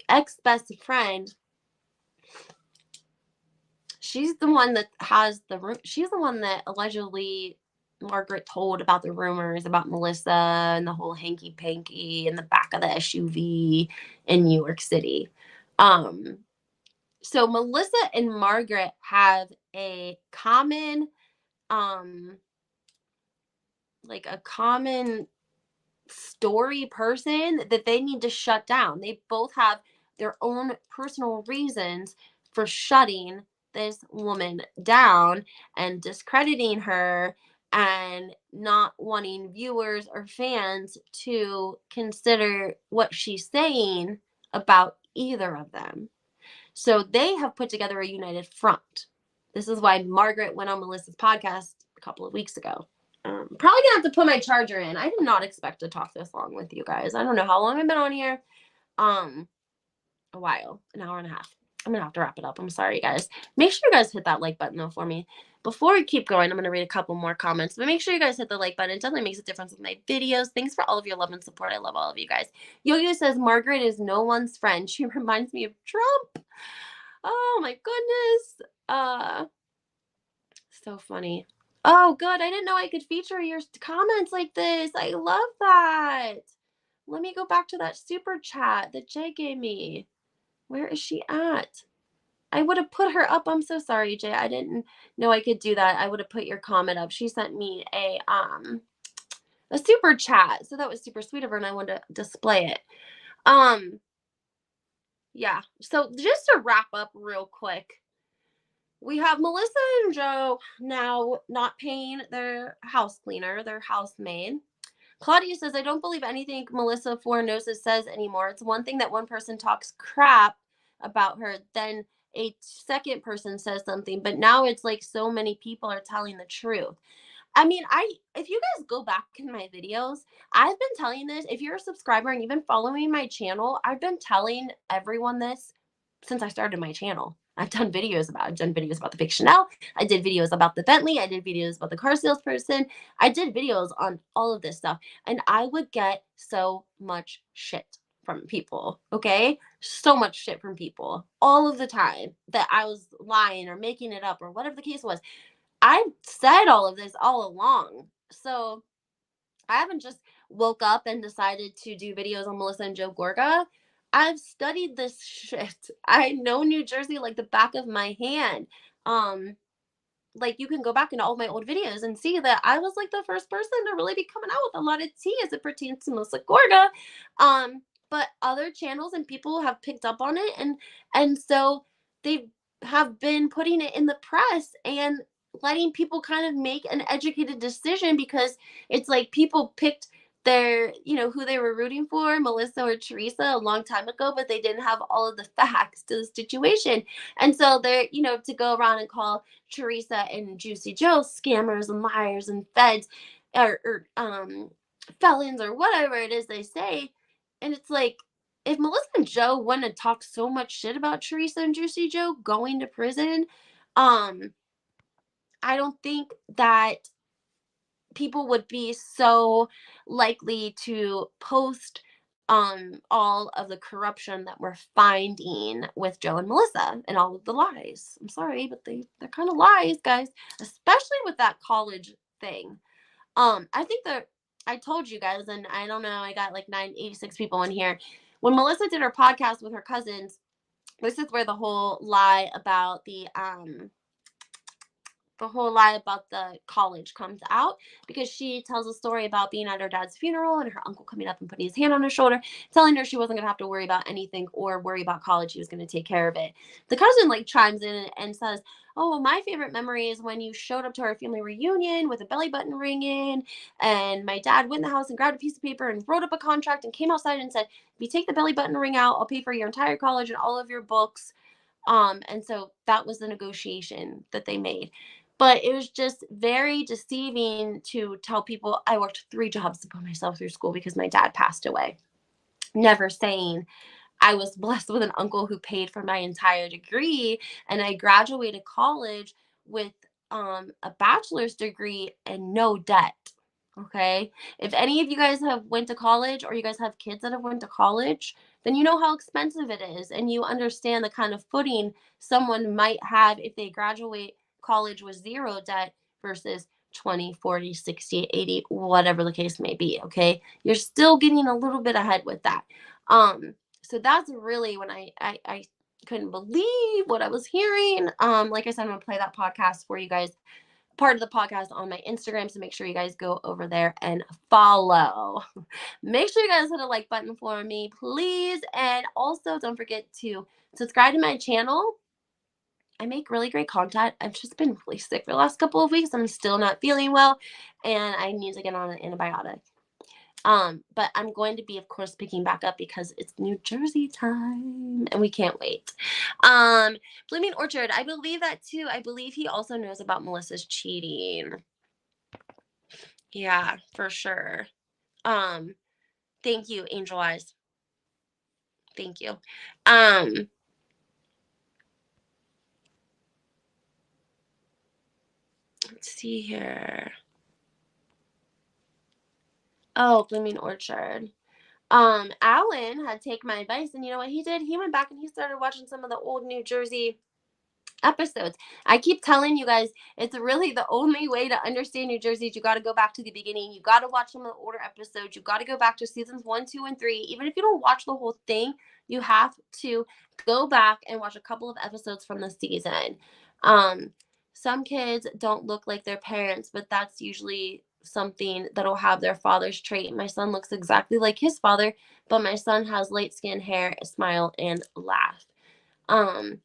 ex best friend, she's the one that has she's the one that allegedly Margaret told about the rumors about Melissa and the whole hanky panky in the back of the SUV in New York City. So Melissa and Margaret have a common like a common story person that they need to shut down. They both have their own personal reasons for shutting this woman down and discrediting her and not wanting viewers or fans to consider what she's saying about either of them. So they have put together a united front. This is why Margaret went on Melissa's podcast a couple of weeks ago. Probably gonna have to put my charger in. I did not expect to talk this long with you guys. I don't know how long I've been on here. A while, an hour and a half. I'm gonna have to wrap it up. I'm sorry, guys. Make sure you guys hit that like button though for me. Before we keep going, I'm gonna read a couple more comments, but make sure you guys hit the like button. It definitely makes a difference with my videos. Thanks for all of your love and support. I love all of you guys. Yo-Yo says Margaret is no one's friend. She reminds me of Trump. Oh my goodness. So funny. Oh, good. I didn't know I could feature your comments like this. I love that. Let me go back to that super chat that Jay gave me. Where is she at? I would have put her up. I'm so sorry, Jay. I didn't know I could do that. I would have put your comment up. She sent me a super chat. So that was super sweet of her, and I wanted to display it. Yeah. So just to wrap up real quick, we have Melissa and Joe now not paying their house cleaner, their housemaid. Claudia says, I don't believe anything Melissa Fornosa says anymore. It's one thing that one person talks crap about her, then a second person says something, but now it's like so many people are telling the truth. I mean, if you guys go back in my videos, I've been telling this. If you're a subscriber and you've been following my channel, I've been telling everyone this since I started my channel. I've done videos about the fake Chanel. I did videos about the Bentley. I did videos about the car salesperson. I did videos on all of this stuff. And I would get so much shit from people. Okay. So much shit from people all of the time that I was lying or making it up or whatever the case was. I've said all of this all along. So I haven't just woke up and decided to do videos on Melissa and Joe Gorga. I've studied this shit. I know New Jersey like the back of my hand. Um, like you can go back into all my old videos and see that I was like the first person to really be coming out with a lot of tea as it pertains to Melissa Gorga. But other channels and people have picked up on it, and so they have been putting it in the press and letting people kind of make an educated decision, because it's like people picked their, who they were rooting for, Melissa or Teresa, a long time ago, but they didn't have all of the facts to the situation. And so they're, to go around and call Teresa and Juicy Joe scammers and liars and feds, or felons, or whatever it is they say. And it's like, if Melissa and Joe wouldn't have talked so much shit about Teresa and Juicy Joe going to prison, um, I don't think that people would be so likely to post all of the corruption that we're finding with Joe and Melissa and all of the lies. I'm sorry, but they're kind of lies, guys, especially with that college thing. I think that I told you guys, and I don't know, I got like 986 people in here. When Melissa did her podcast with her cousins, this is where the whole lie about the college comes out, because she tells a story about being at her dad's funeral and her uncle coming up and putting his hand on her shoulder, telling her she wasn't going to have to worry about anything or worry about college. He was going to take care of it. The cousin like chimes in and says, "Oh, well, my favorite memory is when you showed up to our family reunion with a belly button ring in, and my dad went in the house and grabbed a piece of paper and wrote up a contract and came outside and said, if you take the belly button ring out, I'll pay for your entire college and all of your books." And so that was the negotiation that they made. But it was just very deceiving to tell people I worked 3 jobs to put myself through school because my dad passed away. Never saying I was blessed with an uncle who paid for my entire degree, and I graduated college with a bachelor's degree and no debt. Okay? If any of you guys have went to college, or you guys have kids that have went to college, then you know how expensive it is, and you understand the kind of footing someone might have if they graduate college with zero debt versus 20, 40, 60, 80, whatever the case may be. Okay? You're still getting a little bit ahead with that. So that's really when I couldn't believe what I was hearing. Like I said, I'm gonna play that podcast for you guys, part of the podcast, on my Instagram, so make sure you guys go over there and follow. Make sure you guys hit a like button for me, please, and also don't forget to subscribe to my channel. I make really great content. I've just been really sick for the last couple of weeks. I'm still not feeling well, and I need to get on an antibiotic. But I'm going to be, of course, picking back up because it's New Jersey time and we can't wait. Blooming Orchard, I believe that too. I believe he also knows about Melissa's cheating. Yeah, for sure. Um, Thank you, Angel Eyes. Thank you. Um, let's see here. Oh, Blooming Orchard. Alan had taken my advice, and you know what he did? He went back and he started watching some of the old New Jersey episodes. I keep telling you guys, it's really the only way to understand New Jersey is you got to go back to the beginning. You got to watch some of the older episodes. You got to go back to seasons 1, 2, and 3. Even if you don't watch the whole thing, you have to go back and watch a couple of episodes from the season. Some kids don't look like their parents, but that's usually something that'll have their father's trait. My son looks exactly like his father, but my son has light skin, hair, smile, and laugh. Um,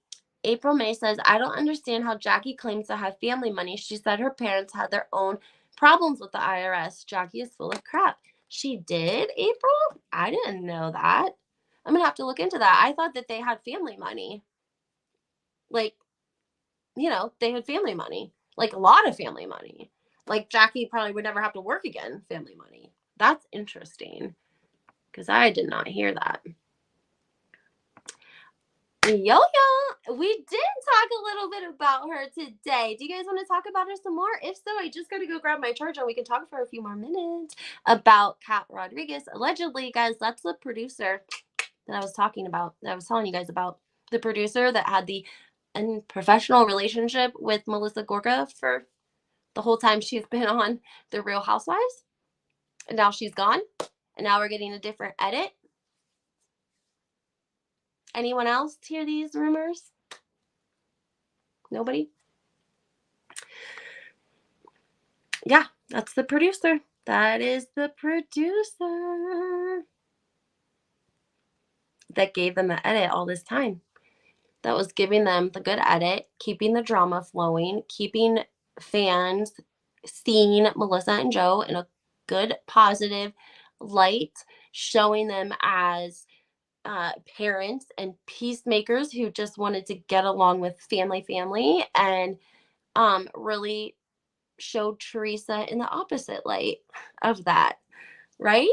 April May says, I don't understand how Jackie claims to have family money. She said her parents had their own problems with the IRS. Jackie is full of crap. She did, April? I didn't know that. I'm going to have to look into that. I thought that they had family money. Like, they had family money. Like, a lot of family money. Like, Jackie probably would never have to work again, family money. That's interesting, because I did not hear that. Yo, we did talk a little bit about her today. Do you guys want to talk about her some more? If so, I just got to go grab my charger and we can talk for a few more minutes about Kat Rodriguez. Allegedly, guys, that's the producer that I was talking about, that I was telling you guys about. The producer that had the unprofessional relationship with Melissa Gorga for the whole time she's been on The Real Housewives. And now she's gone. And now we're getting a different edit. Anyone else hear these rumors? Nobody? Yeah, that's the producer. That is the producer that gave them the edit all this time. That was giving them the good edit, keeping the drama flowing, keeping fans seeing Melissa and Joe in a good, positive light, showing them as parents and peacemakers who just wanted to get along with family, and really showed Teresa in the opposite light of that, right?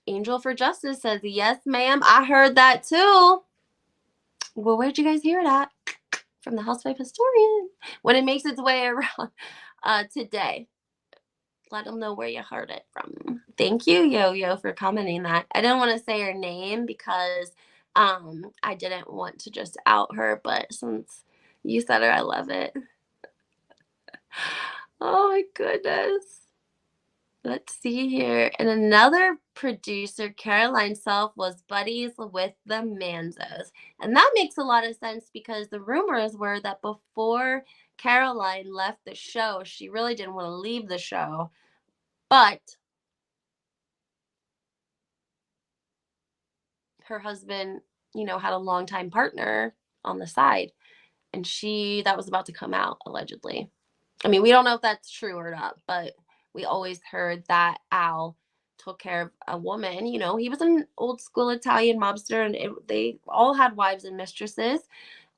Angel for Justice says, yes, ma'am, I heard that too. Well, where'd you guys hear it at? From the housewife historian. When it makes its way around today, let them know where you heard it from. Thank you, Yo-Yo, for commenting that. I didn't want to say her name because I didn't want to just out her, but since you said her, I love it. Oh my goodness. Let's see here. And another producer, Caroline Self, was buddies with the Manzos. And that makes a lot of sense because the rumors were that before Caroline left the show, she really didn't want to leave the show. But her husband, had a longtime partner on the side. And that was about to come out, allegedly. I mean, we don't know if that's true or not, but we always heard that Al took care of a woman. He was an old school Italian mobster, and they all had wives and mistresses.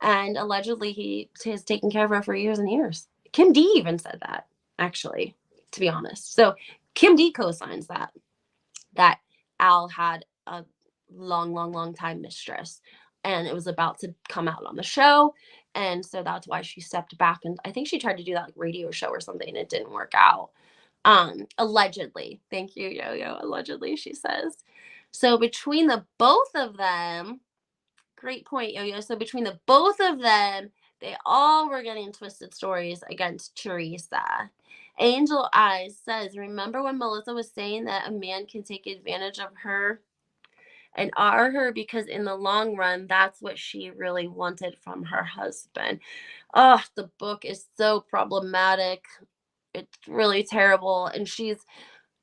And allegedly, he has taken care of her for years and years. Kim D even said that, actually, to be honest. So Kim D co-signs that Al had a long time mistress, and it was about to come out on the show. And so that's why she stepped back, and I think she tried to do that radio show or something, and it didn't work out. Allegedly. Thank you, Yo-Yo. Allegedly, she says. So between the both of them, great point, Yo-Yo. So between the both of them, they all were getting twisted stories against Teresa. Angel Eyes says, remember when Melissa was saying that a man can take advantage of her and are her because in the long run, that's what she really wanted from her husband. Oh, the book is so problematic. It's really terrible. And she's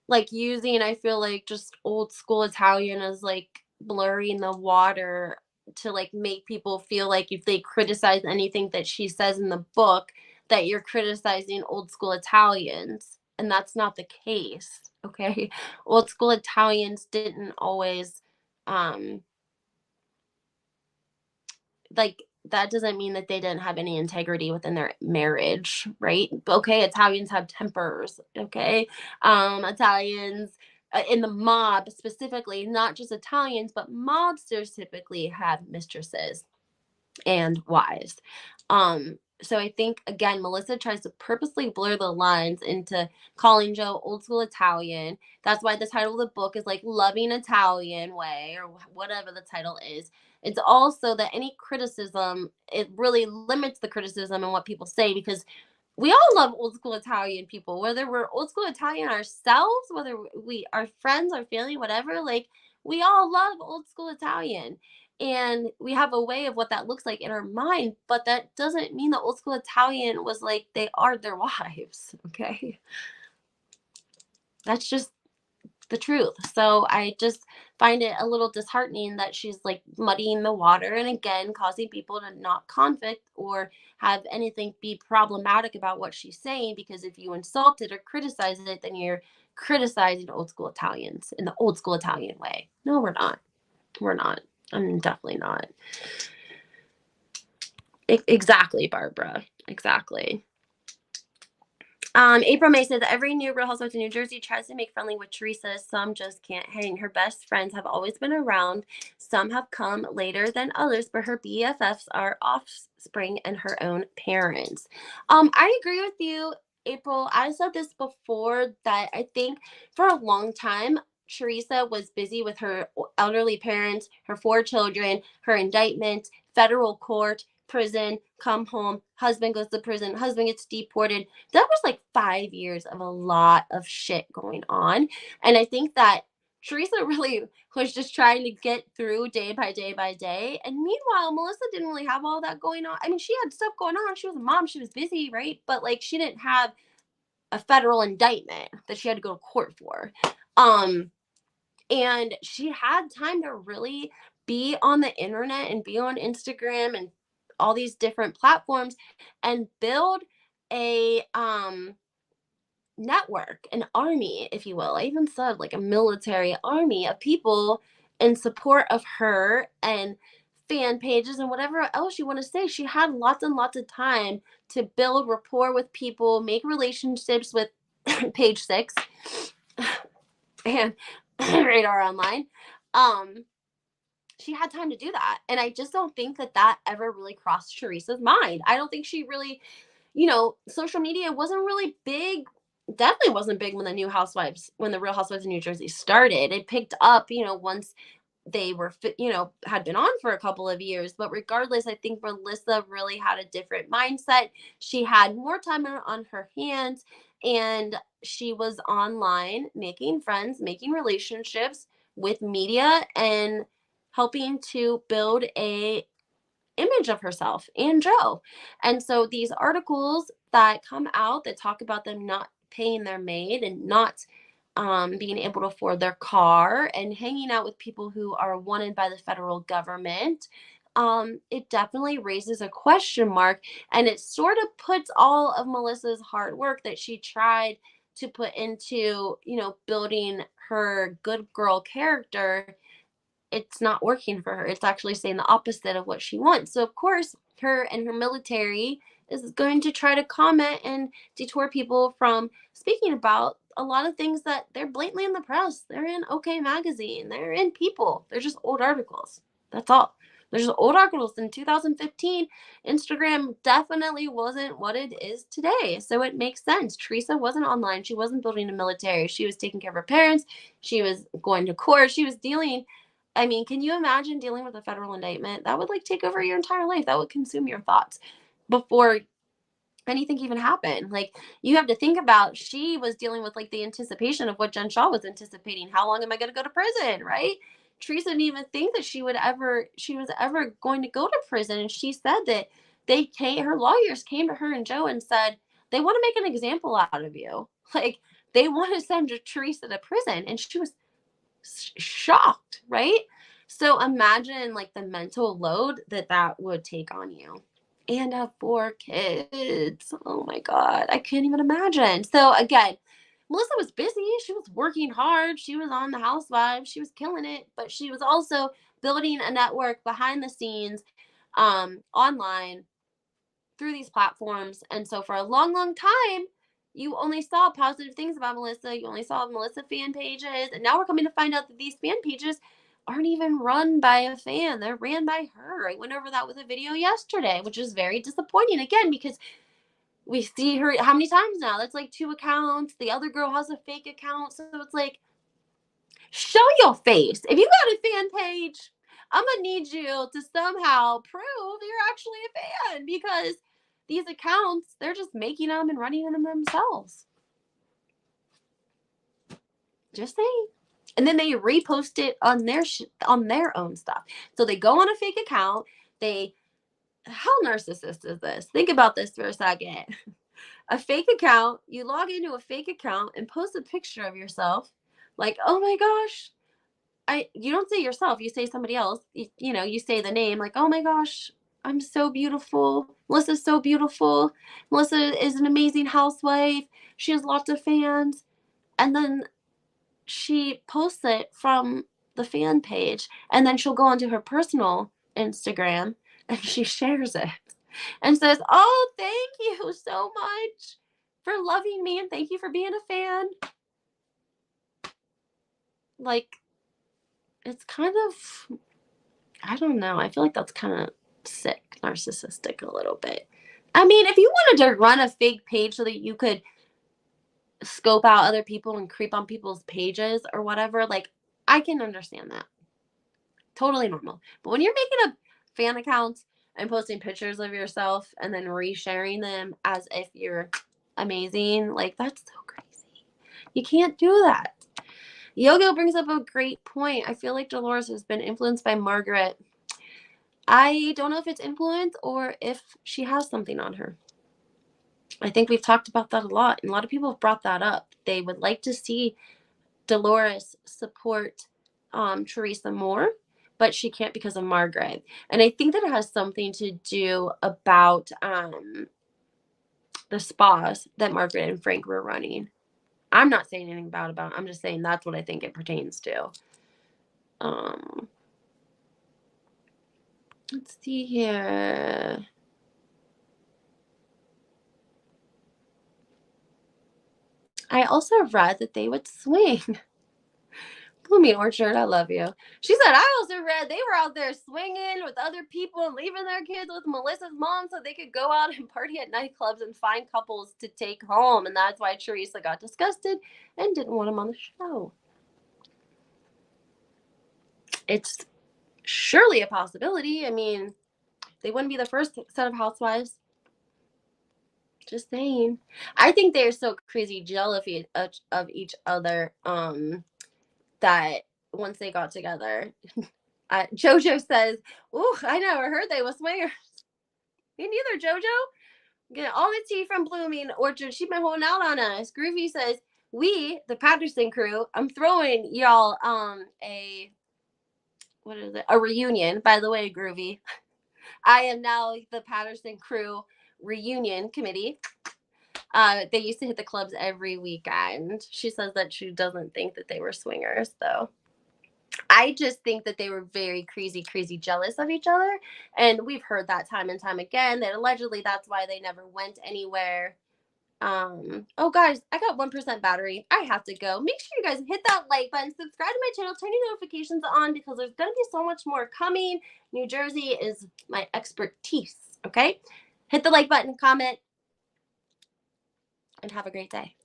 like using, I feel like, just old school Italian as like blurring the water to like make people feel like if they criticize anything that she says in the book, that you're criticizing old school Italians. And that's not the case. Okay. Old school Italians didn't always um like that doesn't mean that they didn't have any integrity within their marriage, right? Okay, Italians have tempers, okay? Italians in the mob specifically, not just Italians, but mobsters typically have mistresses and wives. So I think again, Melissa tries to purposely blur the lines into calling Joe old school Italian. That's why the title of the book is like Loving Italian Way or whatever the title is. It's also that any criticism, it really limits the criticism and what people say because we all love old school Italian people, whether we're old school Italian ourselves, whether we our friends, our family, whatever, like we all love old school Italian. And we have a way of what that looks like in our mind, but that doesn't mean the old school Italian was like they are their wives. Okay. That's just the truth. So I just find it a little disheartening that she's like muddying the water and again causing people to not conflict or have anything be problematic about what she's saying because if you insult it or criticize it, then you're criticizing old school Italians in the old school Italian way. No, we're not. We're not. I'm definitely not. Exactly, Barbara. Exactly. April May says every new Real Housewives in New Jersey tries to make friendly with Teresa. Some just can't hang. Her best friends have always been around. Some have come later than others, but her BFFs are offspring and her own parents. I agree with you, April. I said this before that I think for a long time Teresa was busy with her elderly parents, her 4 children, her indictment, federal court, prison, come home, husband goes to prison, husband gets deported. That was like 5 years of a lot of shit going on. And I think that Teresa really was just trying to get through day by day by day. And meanwhile, Melissa didn't really have all that going on. I mean, she had stuff going on. She was a mom, she was busy, right? But like she didn't have a federal indictment that she had to go to court for. Um, and she had time to really be on the internet and be on Instagram and all these different platforms and build a network, an army, if you will. I even said like a military army of people in support of her and fan pages and whatever else you want to say. She had lots and lots of time to build rapport with people, make relationships with page six and radar online. Um, she had time to do that. And I just don't think that that ever really crossed Teresa's mind. I don't think she really, social media wasn't really big. Definitely wasn't big when when the Real Housewives of New Jersey started. It picked up, once they were, had been on for a couple of years. But regardless, I think Melissa really had a different mindset. She had more time on her hands, and she was online making friends, making relationships with media, and helping to build a image of herself and Joe. And so these articles that come out that talk about them not paying their maid and not being able to afford their car and hanging out with people who are wanted by the federal government, it definitely raises a question mark. And it sort of puts all of Melissa's hard work that she tried to put into, building her good girl character, it's not working for her. It's actually saying the opposite of what she wants. So of course, her and her military is going to try to comment and detour people from speaking about a lot of things that they're blatantly in the press. They're in OK Magazine. They're in People. They're just old articles. That's all. There's old articles in 2015. Instagram definitely wasn't what it is today. So it makes sense. Teresa wasn't online. She wasn't building a military. She was taking care of her parents. She was going to court. She was dealing. I mean, can you imagine dealing with a federal indictment? That would like take over your entire life. That would consume your thoughts before anything even happened. Like you have to think about she was dealing with like the anticipation of what Jen Shaw was anticipating. How long am I going to go to prison, right? Teresa didn't even think that she was ever going to go to prison. And she said that her lawyers came to her and Joe and said, they want to make an example out of you. Like they want to send Teresa to prison. And she was shocked, right? So imagine like the mental load that would take on you. And have 4 kids. Oh my God. I can't even imagine. So again, Melissa was busy. She was working hard. She was on the Housewives. She was killing it. But she was also building a network behind the scenes, online through these platforms. And so for a long, long time, you only saw positive things about Melissa. You only saw Melissa fan pages. And now we're coming to find out that these fan pages aren't even run by a fan. They're ran by her. I went over that with a video yesterday, which is very disappointing again, because we see her how many times now? That's like 2 accounts. The other girl has a fake account. So it's like, show your face. If you got a fan page, I'm gonna need you to somehow prove you're actually a fan, because these accounts, they're just making them and running them themselves. Just saying. And then they repost it on their own stuff. So they go on a fake account. How narcissist is this? Think about this for a second. A fake account, you log into a fake account and post a picture of yourself, like, oh my gosh, you don't say yourself, you say somebody else. You say the name, like, oh my gosh, I'm so beautiful. Melissa's so beautiful. Melissa is an amazing housewife. She has lots of fans. And then she posts it from the fan page, and then she'll go onto her personal Instagram and she shares it and says, oh, thank you so much for loving me and thank you for being a fan. Like, it's kind of, I don't know. I feel like that's kind of sick, narcissistic a little bit. I mean, if you wanted to run a fake page so that you could scope out other people and creep on people's pages or whatever, like, I can understand that. Totally normal. But when you're making a fan account and posting pictures of yourself and then resharing them as if you're amazing, like, that's so crazy. You can't do that. Yogo brings up a great point. I feel like Dolores has been influenced by Margaret. I don't know if it's influence or if she has something on her. I think we've talked about that a lot, and a lot of people have brought that up. They would like to see Dolores support Teresa more, but she can't because of Margaret. And I think that it has something to do about the spas that Margaret and Frank were running. I'm not saying anything bad about it. I'm just saying that's what I think it pertains to. Let's see here. I also read that they would swing. Blooming Orchard, I love you. She said, I also read they were out there swinging with other people and leaving their kids with Melissa's mom so they could go out and party at nightclubs and find couples to take home. And that's why Teresa got disgusted and didn't want him on the show. It's surely a possibility. I mean, they wouldn't be the first set of housewives. Just saying. I think they're so crazy jealous of each other that once they got together, JoJo says, "Ooh, I never heard they were swingers." Me neither, JoJo. Get all the tea from Blooming Orchard. She been holding out on us. Groovy says, "We, the Patterson crew, I'm throwing y'all a what is it? A reunion." By the way, Groovy, I am now the Patterson crew reunion committee. They used to hit the clubs every weekend. She says that she doesn't think that they were swingers, though. I just think that they were very crazy, crazy jealous of each other. And we've heard that time and time again that allegedly that's why they never went anywhere. Oh guys, I got 1% battery. I have to go. Make sure you guys hit that like button, subscribe to my channel, turn your notifications on because there's gonna be so much more coming. New Jersey is my expertise. Okay? Hit the like button, comment, and have a great day.